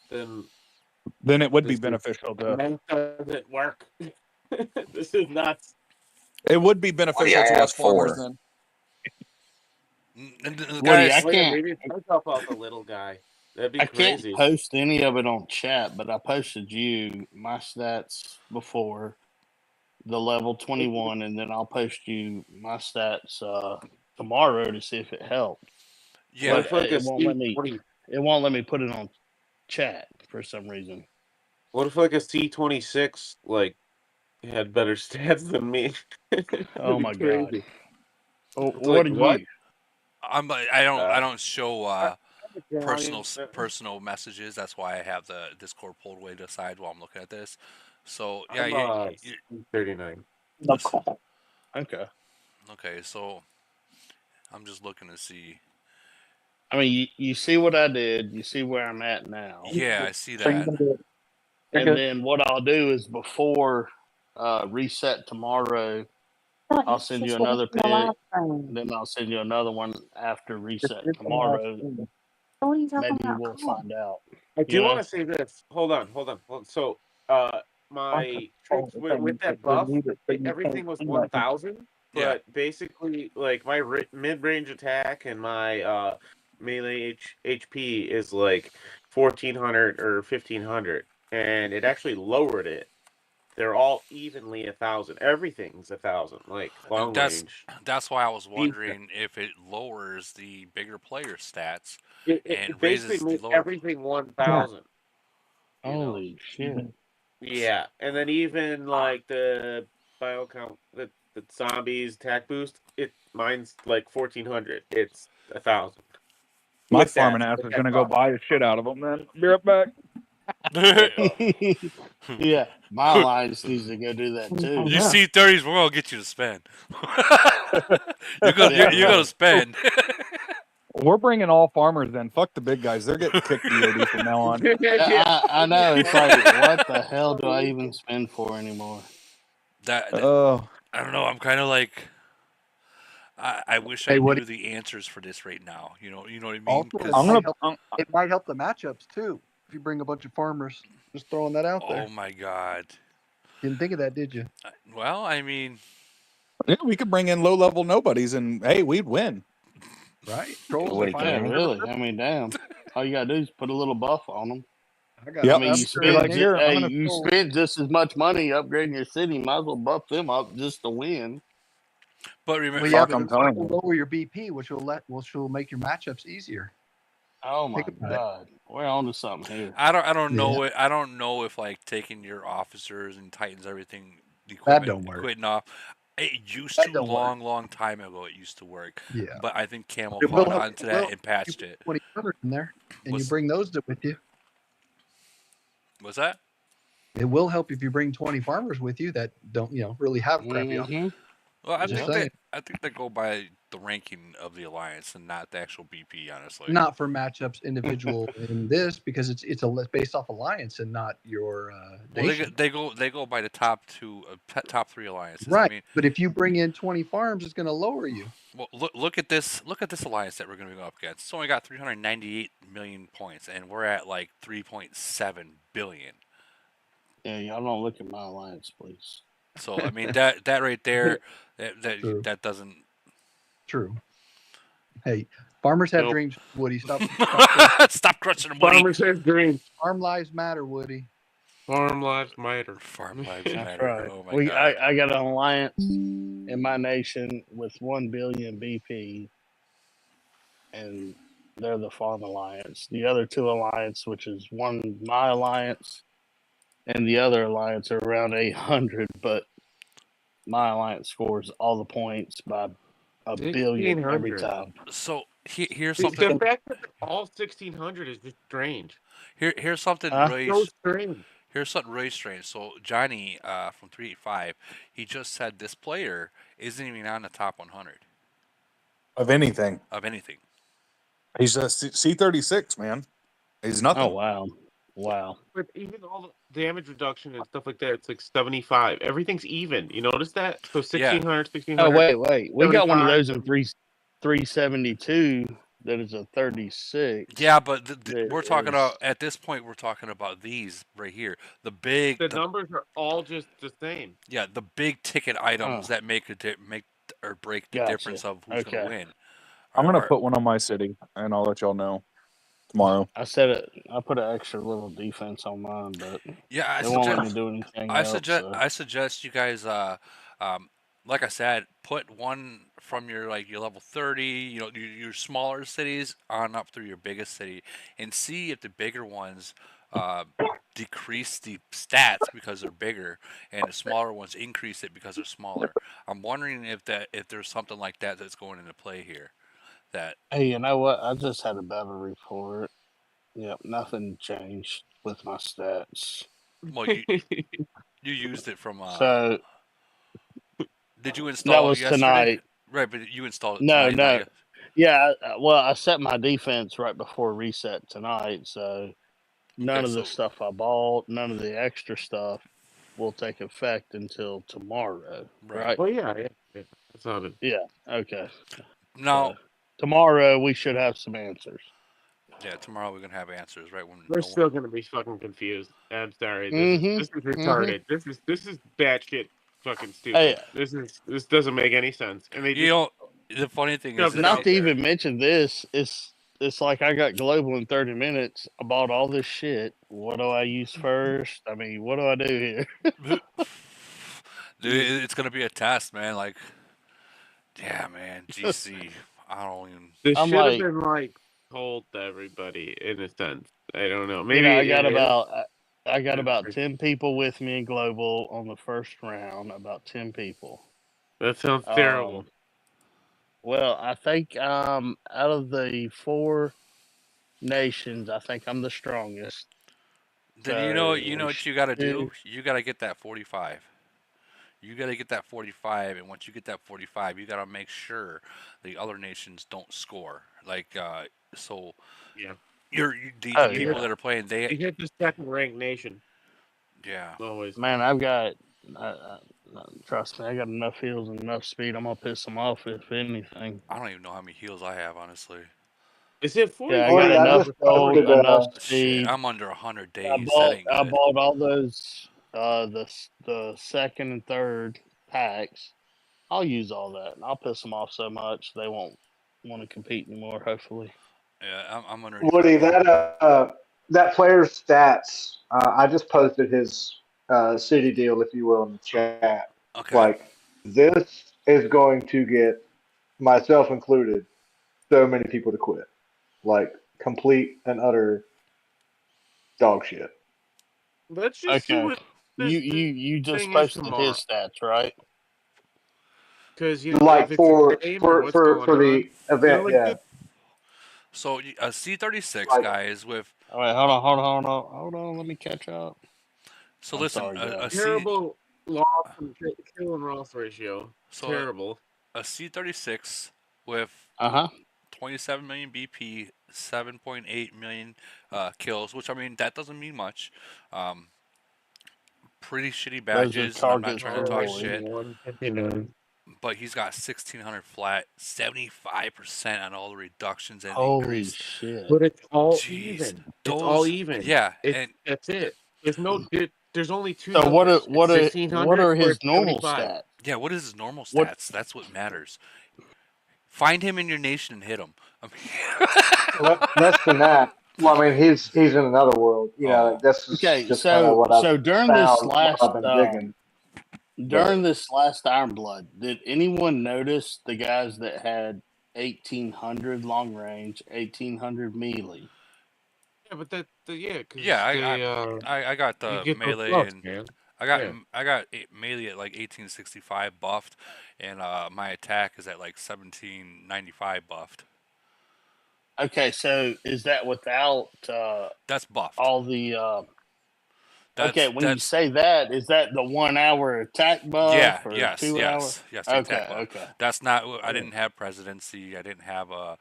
Then it would be This is- beneficial the to. math doesn't work. This is nuts. It would be beneficial I to us asked farmers for? then. And the Woody, guys, I can't- Maybe myself out the little guy. That'd be I can't crazy. post any of it on chat, but I posted you my stats before the level 21, and then I'll post you my stats tomorrow to see if it helped. yeah, What if, like, it a won't let me. C20 It won't let me put it on chat for some reason. What if like a C26 like had better stats than me? Oh my god! Crazy. Oh, It's what like, are what? you? I don't show personal Italian- personal messages. That's why I have the Discord pulled way to the side while I'm looking at this. So yeah, I'm 39. Okay. okay. So I'm just looking to see. I mean, you see what I did. You see where I'm at now. Yeah, I see So you're that. gonna do it. You're And good. then what I'll do is before reset tomorrow, I'll send you another pick. Then I'll send you another one after reset tomorrow. Maybe we'll find out. I do want know? to say this. Hold on. So, my troops with that buff, everything was 1,000, Yeah. but basically, like my mid-range attack and my melee HP is like 1,400 or 1,500, and it actually lowered it. They're all evenly 1,000. Everything's 1,000, like long range. That's why I was Decent. wondering if it lowers the bigger player stats It and basically raises the made lower. everything 1,000. Holy shit! Yeah, and then even like the bio count, the zombies attack boost, mine's like 1,400. It's 1,000. My With farming ass with is that gonna go buff. buy the shit out of them. Then be right back. Yeah, my alliance needs to go do that too. You see 30s, we're gonna get you to spend. you're gonna spend. We're bringing all farmers. Then fuck the big guys. They're getting kicked DoD from now on. I know. It's like, what the hell do I even spend for anymore? Oh, I don't know. I'm kind of like. I wish Hey, I what- knew the answers for this right now. You know what I mean? Also, 'Cause- it might help the matchups too if you bring a bunch of farmers. Just throwing that out there. Oh my god. Didn't think of that, did you? Well, I mean, yeah, we could bring in low level nobodies, and hey, we'd win. Right? Trolls What are he fine. Yeah, can. really. I mean, damn. All you gotta do is put a little buff on them. I got. Yep. I mean, you I'm spend like, here, I'm gonna- you spend just as much money upgrading your city. Might as well buff them up just to win. but remember, Well, yeah, Fuck, but I'm it telling will you. lower your BP, which will make your matchups easier. Oh my Think about it. god, we're on to something here. I don't Yeah. know it. I don't know if like taking your officers and Titans everything That don't work. quitting off. It used That to don't work. long time ago. It used to work. Yeah. But I think Camel It will caught help- on to it will. that and patched You it. put 20 farmers in there, and you Was- bring those with you. What's that? It will help if you bring 20 farmers with you that don't, really have crappy. Mhm. Well, I Just think saying. they go by the ranking of the alliance and not the actual BP. Honestly, Not for matchups individual in this because it's based off alliance and not your Well, nation. they go by the top top three alliances. Right. I mean, But if you bring in 20 farms, it's going to lower you. well, look at this alliance that we're going to go up against. It's only got 398 million points, and we're at like 3.7 billion. Yeah, y'all don't look at my alliance, please. So I mean that right there, True. that doesn't. True. Hey, farmers have Nope. dreams, Woody. Stop. Stop crunching them, Woody. Farmers have dreams. Farm lives matter, Woody. Farm lives matter. Farm lives That's matter. right. Oh my god. I got an alliance in my nation with 1 billion BP, and they're the farm alliance. The other two alliance, which is one my alliance, and the other alliance are around 800, but my alliance scores all the points by a billion every 1,600. time. So here's The something. fact that they're all 1,600 is just strange. Here's something really. So strange. Here's something really strange. So Johnny from 385, he just said this player isn't even on the top 100 Of anything, of anything. he's a C36 man. He's nothing. Oh wow! But even all the damage reduction and stuff like that, it's like 75. Everything's even. You notice that? So 1,600, 1,600. Oh wait, we got one of 75. those in 372 that is a 36. Yeah, but There we're talking is- about at this point we're talking about these right here, the big, The numbers are all just the same. yeah, the big ticket items Oh. that make or break the Gotcha. difference of who's going to Okay. win. I'm gonna Are- put one on my city, and I'll let y'all know tomorrow. I said it. I put an extra little defense on mine, but Yeah, they won't let me do anything else. So. I suggest you guys, like I said, put one from your level 30, your smaller cities on up through your biggest city, and see if the bigger ones decrease the stats because they're bigger, and the smaller ones increase it because they're smaller. I'm wondering if there's something like that that's going into play here. That Hey, you know what? I just had a battle report. Yep, nothing changed with my stats. well, you used it from. So Did you install that it was yesterday? tonight. Right, but you installed it No, tonight. not no. yet- Yeah, well, I set my defense right before reset tonight, so none Okay, of the so stuff I bought, none of the extra stuff will take effect until tomorrow, right right? Well, yeah. That's not it. Yeah, okay. now, So tomorrow we should have some answers. yeah, tomorrow we're gonna have answers, right? When We're no one, still gonna be fucking confused. I'm sorry. Mm-hmm. This is retarded. This is batshit fucking Hey, stupid. This doesn't make any sense. And they you just know, the funny thing shoved it not out to there. even mention this, it's like I got global in 30 minutes. I bought all this shit. What do I use first? I mean, what do I do here? dude, it's gonna be a test, man. Like, yeah, man, GC. I don't even. This I'm should have like, been like told to everybody in a sense. I don't know. you know, Maybe I got about 10 people with me in global on the first round. About 10 people. that sounds terrible. Well, I think out of the 4 nations, I think I'm the strongest. Then So you know we what you gotta do. should. You gotta get that 45. You gotta get that 45, and once you get that 45, you gotta make sure the other nations don't score. Like, so Yeah. the Oh people yeah, that are playing, they, You hit the second ranked nation yeah. always. man, I've got. Trust me, I got enough heals and enough speed. I'm gonna piss them off if anything. I don't even know how many heals I have, honestly. Is it Yeah, I got 45? Woody, I enough just gold, posted. enough Shit, speed. I'm under 100 I days. That bought ain't I good. bought all those the second and third packs. I'll use all that, and I'll piss them off so much they won't want to compete anymore. Hopefully. Yeah, I'm underneath. Woody, that player's stats. I just posted his city deal, if you will, in the chat. Okay. Like this is going to get myself included so many people to quit. Like complete and utter dog shit. Let's just see Okay. what You just thing is posted tomorrow. his stats, right? Because Like if it's a game or what's going for on, the event, like yeah. So a C36 Like guys with. All right, hold on. Let me catch up. So I'm listen, sorry, guys. terrible loss and kill and loss ratio. So Terrible. a C36 with Uh huh. 27 million BP, 7.8 million kills, which I mean that doesn't mean much. Um, Pretty shitty Those are badges, and I'm not targets trying per to talk void. shit. 159. But he's got 1600 flat, 75% on all the reductions and Holy increase. shit! But it's all Jeez, even. It's all those, even. yeah, and That's it. There's no. There's only two So numbers. It's what 1600 are or his it's normal 75. stats? yeah, what is his normal What? stats? That's what matters. Find him in your nation and hit him. I less than that. Well, I mean, he's in another world. You know, oh, like, this is Okay, just kind of what I've so during this found while last I've been digging. during But this last Iron Blood, did anyone notice the guys that had 1800 long range, 1800 melee? Yeah, but yeah, because they I got you the get those melee buffs, and man. I got Yeah. melee at like 1865 buffed, and my attack is at like 1795 buffed. Okay, so is that without That's buffed. all the? Okay, when you That's say that, is that the 1 hour attack buff yeah, or yes, 2 hour? yes. The attack Okay, buff. okay. That's not. I didn't have presidency. I didn't have a.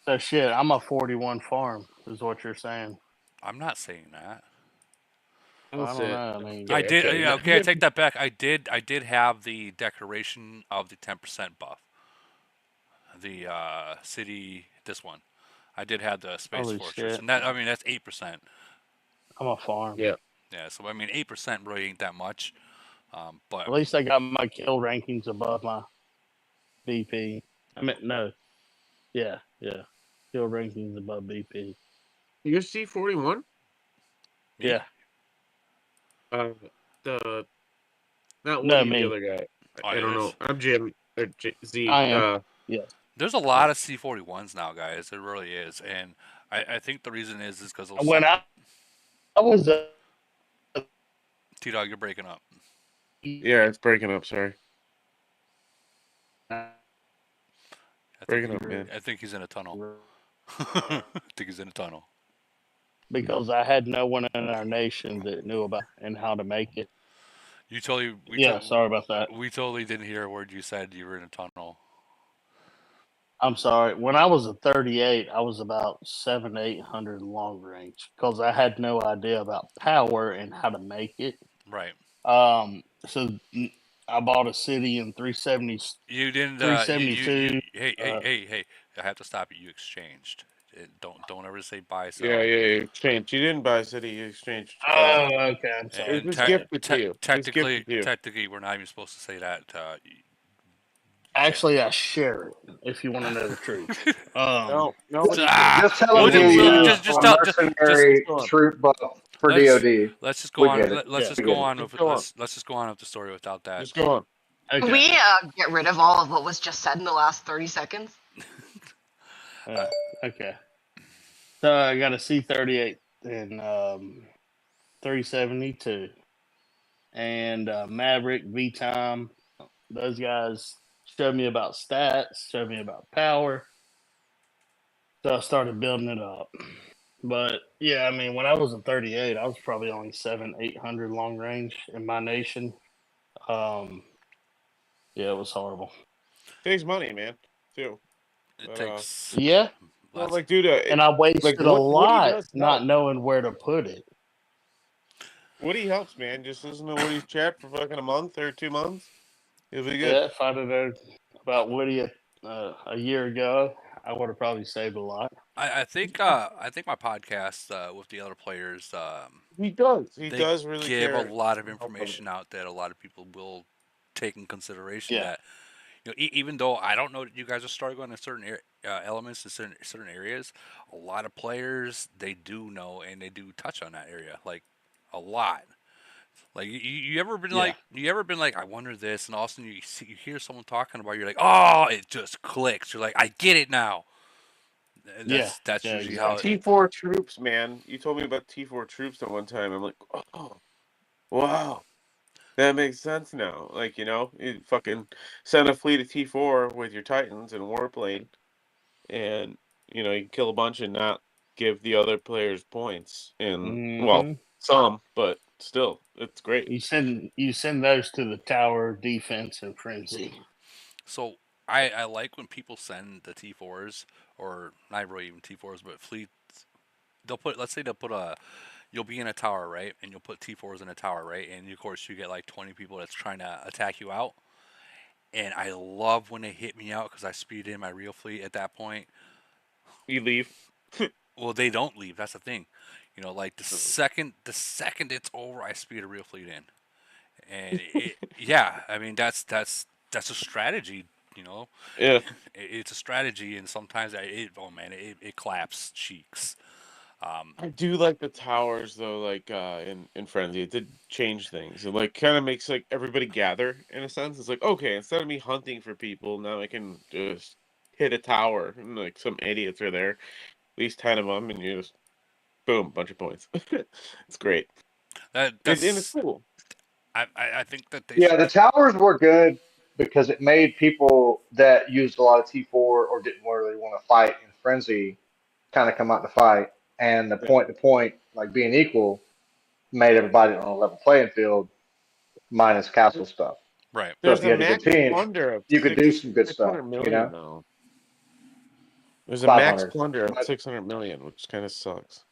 So shit, I'm a 41 farm, is what you're saying. I'm not saying that. I That's don't it. know. I mean, I did. Okay. Yeah, okay, I take that back. I did have the decoration of the 10% buff. The city. This one. I did have the space holy fortress, shit, and that I mean that's 8%. I'm a farm. Yeah. Yeah, so I mean 8% really ain't that much. But At least I got my kill rankings above my BP. I mean, no, yeah. Kill rankings above BP. You're C41. me, Yeah, The not no, Woody, the me. other guy. oh, I don't know. there's I'm Jim or Z. I am. Yes. there's a lot of C41s now, guys. There really is, and I think the reason is because those When I was T-Dog, you're breaking up. Yeah, it's breaking up. Sorry, I breaking up, man. I think he's in a tunnel. I think he's in a tunnel. because I had no one in our nation that knew about and how to make it. You totally Yeah, sorry about that. we totally didn't hear a word you said. You were in a tunnel. I'm sorry. When I was a 38, I was about 700-800 long range because I had no idea about power and how to make it. Right. So I bought a city in 370, You didn't. You 372. hey. I have to stop you. You exchanged. Don't ever say buy, Yeah, sell. yeah, you exchanged. You didn't buy City. You exchanged. Okay. I'm It was sorry. And just gifted to you. It was technically, gifted to you. we're not even supposed to say that. You can't. Actually, I share it. If you want to know the truth. No, nobody cares. Ah, Just tell we'll, them ju- you we'll The used just a tell just mercenary go on. troop buff for let's DoD. let's just go We on. get it. Let's Yeah. just We go get it. on Just with go on. let's just go on with the story without that. Just go on. Can Okay. we get rid of all of what was just said in the last 30 seconds? Okay. So I got a C-38 in 372 and Maverick V-Time. Those guys showed me about stats, showed me about power. So I started building it up. But yeah, I mean, when I was a 38, I was probably only 700-800 long range in my nation. Yeah, it was horrible. Takes money, man. Too. It But takes Yeah, well, lots. like, dude, and I wasted a Woody lot does not help. knowing where to put it. Woody helps, man. Just listen to Woody's chat for fucking a month or 2 months. It'll be good. Yeah, if I'd have known about Woody a year ago, I would have probably saved a lot. I think my podcast with the other players He does. He they does really give a care. lot of about others. information out that a lot of people will take in consideration. Yeah. That even though I don't know that you guys are struggling in certain elements in certain areas, a lot of players they do know and they do touch on that area like a lot. Like you ever been Yeah. like I wonder this, and all of a sudden you hear someone talking about it, you're like, oh, it just clicks. You're like, I get it now. And Yeah. that's Yeah, usually how it, exactly. T4 troops, man. You told me about T4 troops at one time. I'm like, oh, wow. That makes sense now. Like, you fucking send a fleet of T4 with your Titans and Warplane, and, you can kill a bunch and not give the other players points. And, well, hmm some, but still, it's great. You send those to the tower, defense, and frenzy. So I like when people send the T4s or not really even T4s, but fleets. Let's say they'll put you'll be in a tower, right, and you'll put T4s in a tower, right, and of course you get like 20 people that's trying to attack you out. And I love when they hit me out because I speed in my real fleet at that point. You leave. Well, they don't leave. That's the thing. Like the second it's over, I speed a real fleet in, and yeah, I mean that's a strategy. Yeah. It's a strategy, and sometimes oh man, it claps cheeks. I do like the towers though, like in Frenzy. It did change things. It like kind of makes like everybody gather in a sense. It's like, okay, instead of me hunting for people, now I can just hit a tower and like some idiots are there, at least 10 of them, and you just boom, bunch of points. It's great. And it's That's cool. I think that they Yeah, should. the towers were good because it made people that used a lot of T4 or didn't really want to fight in frenzy kind of come out to fight, and the Yeah. point to point like being equal made everybody on a level playing field minus castle stuff. Right. So if There's you a had a good max team, plunder of you could do some good six stuff. hundred million now. There's a max 500, plunder of but 600 million, which kind of sucks.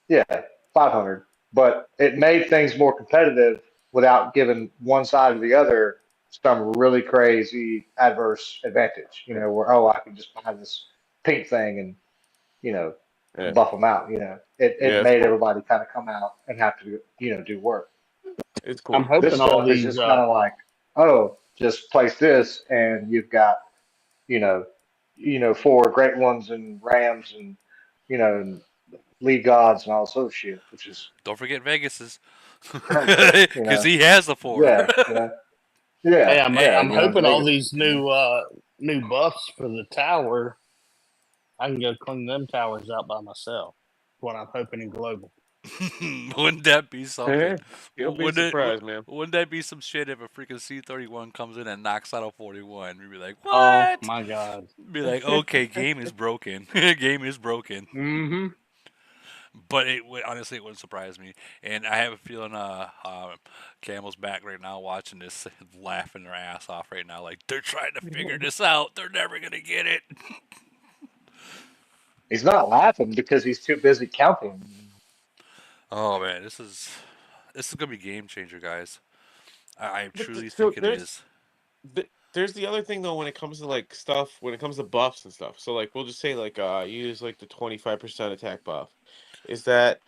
yeah, 500. But it made things more competitive without giving one side or the other some really crazy adverse advantage. Where I can just buy this pink thing and you know Yeah, buff them out. It yeah, it's made cool. everybody kind of come out and have to do work. It's I'm cool. This hoping all stuff is these. just kind of like, just place this and you've got you know four great ones and Rams and and lead gods and all this other shit, which is Don't forget Vegas's, crazy. because he has the four. Yeah, yeah, Hey, yeah. I'm hoping all Vegas. these new buffs for the tower. I can go clean them towers out by myself. What I'm hoping in global. Wouldn't that be something? You'll be Wouldn't surprised, man. wouldn't that be some shit if a freaking C-31 comes in and knocks out a 41? We'd be like, Oh what? my god. Be like, okay, game is broken. Game is broken. Mm-hmm. But honestly, it wouldn't surprise me. And I have a feeling Camel's back right now watching this, laughing their ass off right now. Like, they're trying to figure this out. They're never going to get it. He's not laughing because he's too busy counting. Oh, man, this is going to be game changer, guys. I But truly so think it is. there's the other thing though when it comes to like stuff when it comes to buffs and stuff. So like we'll just say like you use like the 25% attack buff. Is that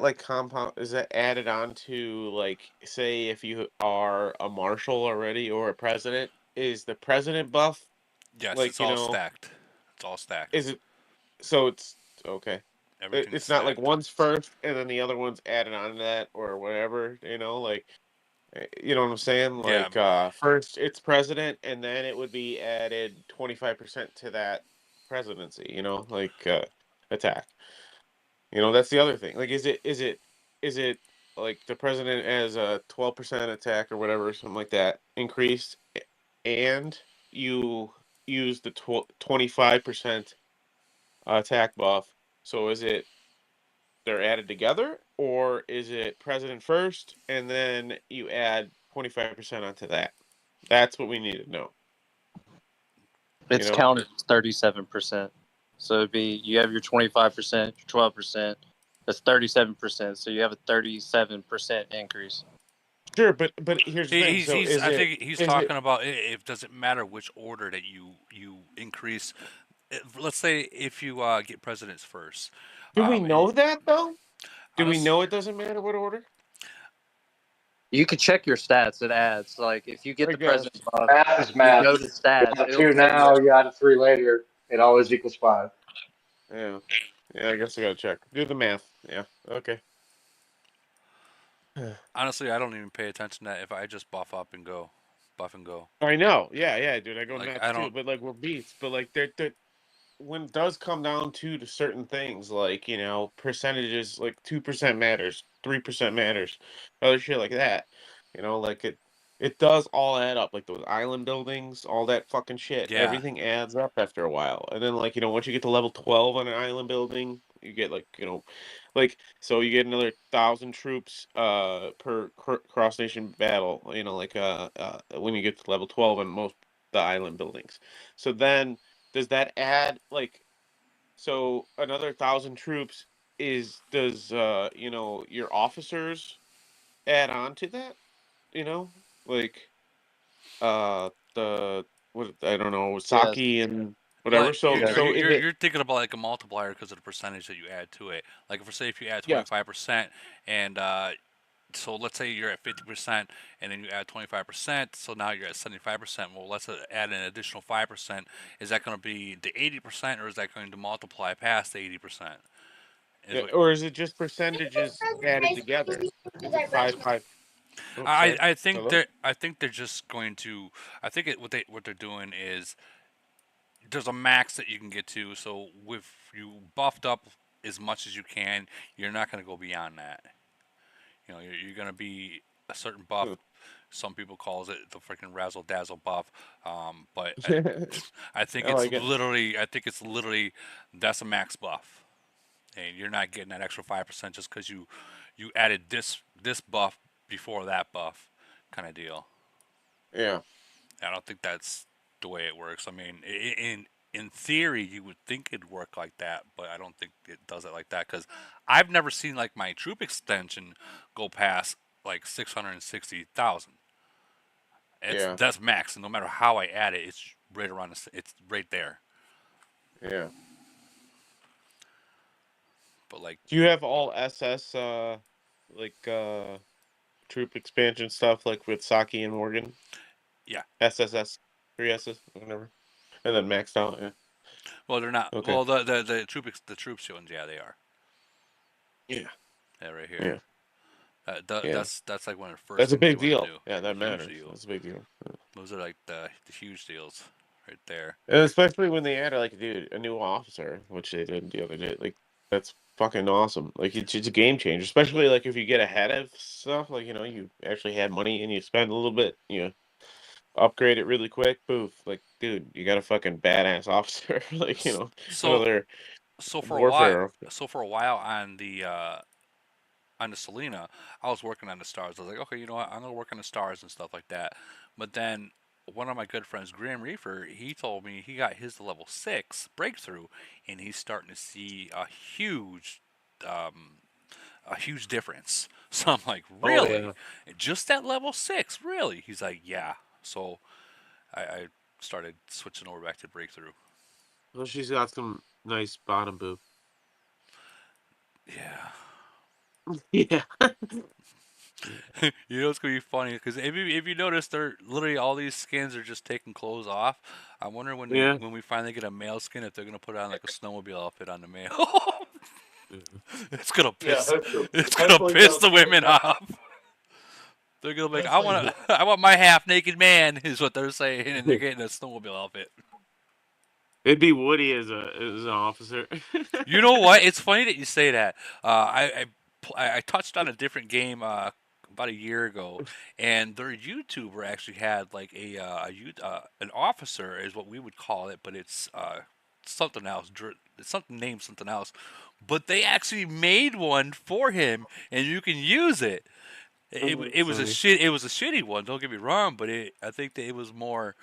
like compound is that added on to like say if you are a marshal already or a president, is the president buff Yes, like, it's all stacked. It's all stacked. is it so it's okay. Everything's It's not like stacked. one's first and then the other one's added on to that or whatever, like you know what I'm saying? Yeah, Like first it's president and then it would be added 25% to that presidency, like attack. That's the other thing. Like is it like the president as a 12% attack or whatever, something like that, increased and you use the 25% attack buff. So is it they're added together, or is it president first and then you add 25% onto that? That's what we need to know. It's counted as 37%. So it'd be you have your 25%, your 12%. That's 37%. So you have a 37% increase. Sure, but here's the thing. So I think he's talking about if does it matter which order that you increase. Let's say if you get presidents first. Do we know that though? Do we honest- know it doesn't matter what order? You can check your stats. It adds like if you get I the guess. president buff, Math is you math. go to stats. You got It'll 2 tell now, you. you add 3 later. It always equals 5. Yeah. Yeah, I guess I gotta check. Do the math. Yeah. Okay. Honestly, I don't even pay attention to that if I just buff up and go. Buff and go. I know. Yeah, dude. I go Like, nuts I too. don't. But like we're beats. But like they're when it does come down to certain things, like percentages, like 2% matters, 3% matters, other shit like that. Like it does all add up. Like those island buildings, all that fucking shit. Yeah. Everything adds up after a while. And then like once you get to level 12 on an island building, you get like like so you get another 1,000 troops per cross nation battle. Like when you get to level 12 on most the island buildings. So then does that add like so another 1,000 troops does your officers add on to that? Like the what I don't know Yes. Saki and Well, whatever. So Yeah. so is it you're thinking about like a multiplier because of the percentage that you add to it. Like if you add yes 25% and so let's say you're at 50% and then you add 25%, so now you're at 75%. Well, let's add an additional 5%. Is that going to be the 80% or is that going to multiply past the 80%? or is it just percentages added together? Is it 5? Oh, sorry. I think Hello? they're just going to what they're doing is there's a max that you can get to. So if you buffed up as much as you can, you're not going to go beyond that. You're going to be a certain buff. Hmm. Some people calls it the freaking razzle dazzle buff, but I think I like it. I think it's literally that's a max buff, and you're not getting that extra 5% just because you added this buff before that buff, kind of deal. Yeah. I don't think that's the way it works. I mean, in theory, you would think it'd work like that, but I don't think it does it like that because I've never seen like my troop extension go past like 660,000. Yeah. That's max, and no matter how I add it, it's right around. It's right there. Yeah. But like, Do you have all SS like troop expansion stuff like with Saki and Morgan? yeah. SSS, 3S's, whatever. And then maxed out, yeah. Well, they're not. Okay. Well, the troops ones, yeah, they are. Yeah. Yeah, right Yeah. here. Yeah. That's like one of the first. That's a things big you wanna deal. do. Yeah, that Huge matters. deal. That's a big deal. Yeah. Those are like the huge deals, right there. And especially when they add like, dude, a new officer, which they did the other day. Like, that's fucking awesome. Like, it's a game changer. Especially like if you get ahead of stuff, like you actually had money and you spend a little bit, upgrade it really quick. Poof, like, dude, you got a fucking badass officer. Like, So another So for a while, Warfare. on the Selena, I was working on the stars. I was like, okay, you know what? I'm gonna work on the stars and stuff like that. But then one of my good friends, Graham Reefer, he told me he got his to level 6 breakthrough, and he's starting to see um, a huge difference. So I'm like, Oh really? yeah. Just at level 6, really? He's like, yeah. So I started switching over back to breakthrough. Well, she's got some nice bottom boob. Yeah. Yeah. You know it's gonna be funny because if you notice, they're literally all these skins are just taking clothes off. I wonder Yeah. when we finally get a male skin if they're gonna put on like a snowmobile outfit on the male. It's gonna Yeah. piss. It's gonna piss the women off. They're gonna be like, I want my half naked man is what they're saying, and they're getting a snowmobile outfit. It'd be Woody as an officer. You know what? It's funny that you say that. I touched on a different game about a year ago, and their YouTuber actually had like an officer is what we would call it, but it's something else. It's something named something else. But they actually made one for him, and you can use it. It was a Funny. shit. It was a shitty one. Don't get me wrong, but I think that it was more.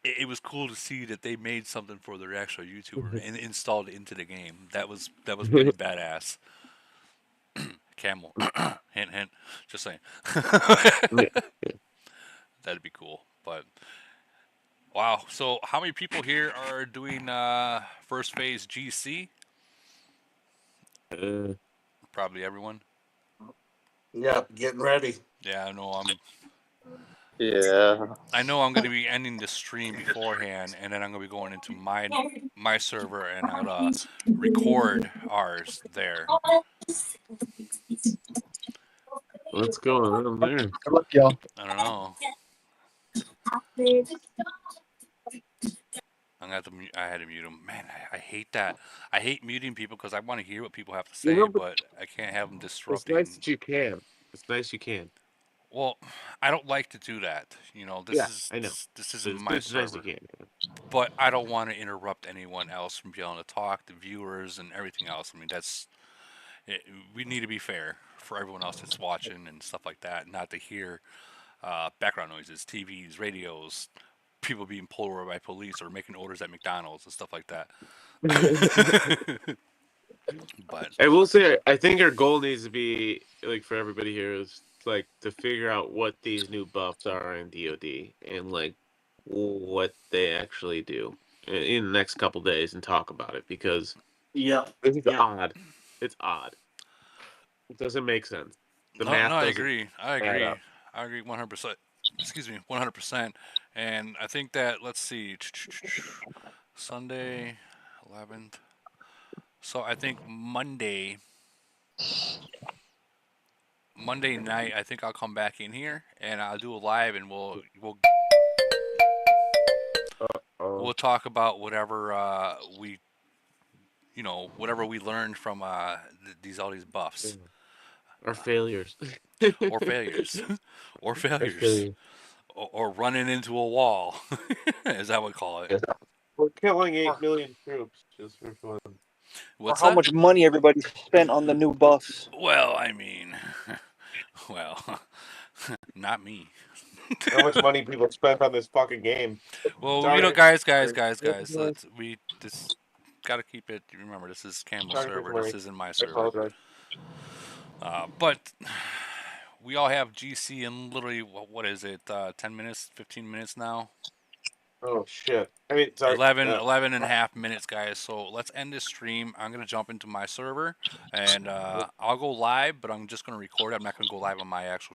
It was cool to see that they made something for their actual YouTuber and installed it into the game. That was pretty badass. Camel, hint hint. Just saying. That'd be cool. But wow. So how many people here are doing first phase GC? Probably everyone. Yeah, getting ready. Yeah, Yeah. I know I'm going to be ending the stream beforehand, and then I'm going to be going into my server, and I'm going to record ours there. What's going on there? Good luck, y'all. I don't know. I'm gonna have to I had to mute him. Man, I hate that. I hate muting people because I want to hear what people have to say, but I can't have them It's disrupting. nice that you can. It's nice you can. Well, I don't like to do that. You know, I know. this isn't It's my nice server. you can. But I don't want to interrupt anyone else from being able to talk, the viewers and everything else. I mean, we need to be fair for everyone else that's watching and stuff like that, not to hear background noises, TVs, radios, people being pulled over by police or making orders at McDonald's and stuff like that. But I will say, I think our goal needs to be, like, for everybody here, is like to figure out what these new buffs are in DoD and like what they actually do in the next couple days and talk about it, because it's odd. It's odd. It doesn't make sense. The math I doesn't agree. add up. I agree 100%. Excuse me, 100%. And I think that, let's see, Sunday, 11th. So I think Monday night, I think I'll come back in here and I'll do a live, and we'll talk about whatever whatever we learned from all these buffs. Or failures. Or failures. Or failures. Or running into a wall, as I would call it. We're killing 8 million troops just for fun. What's or how that? much money everybody spent on the new buffs. Well, I mean, not me. How much money people spent on this fucking game? Well, Sorry. guys, we just gotta keep it. Remember, this is Campbell's Sorry, server. Chris This Murray. isn't my I server. apologize. But we all have GC in literally what is it? 10 minutes, 15 minutes now. Oh shit! I mean, sorry. 11 and a half minutes, guys. So let's end this stream. I'm gonna jump into my server, and I'll go live, but I'm just gonna record it. I'm not gonna go live on my actual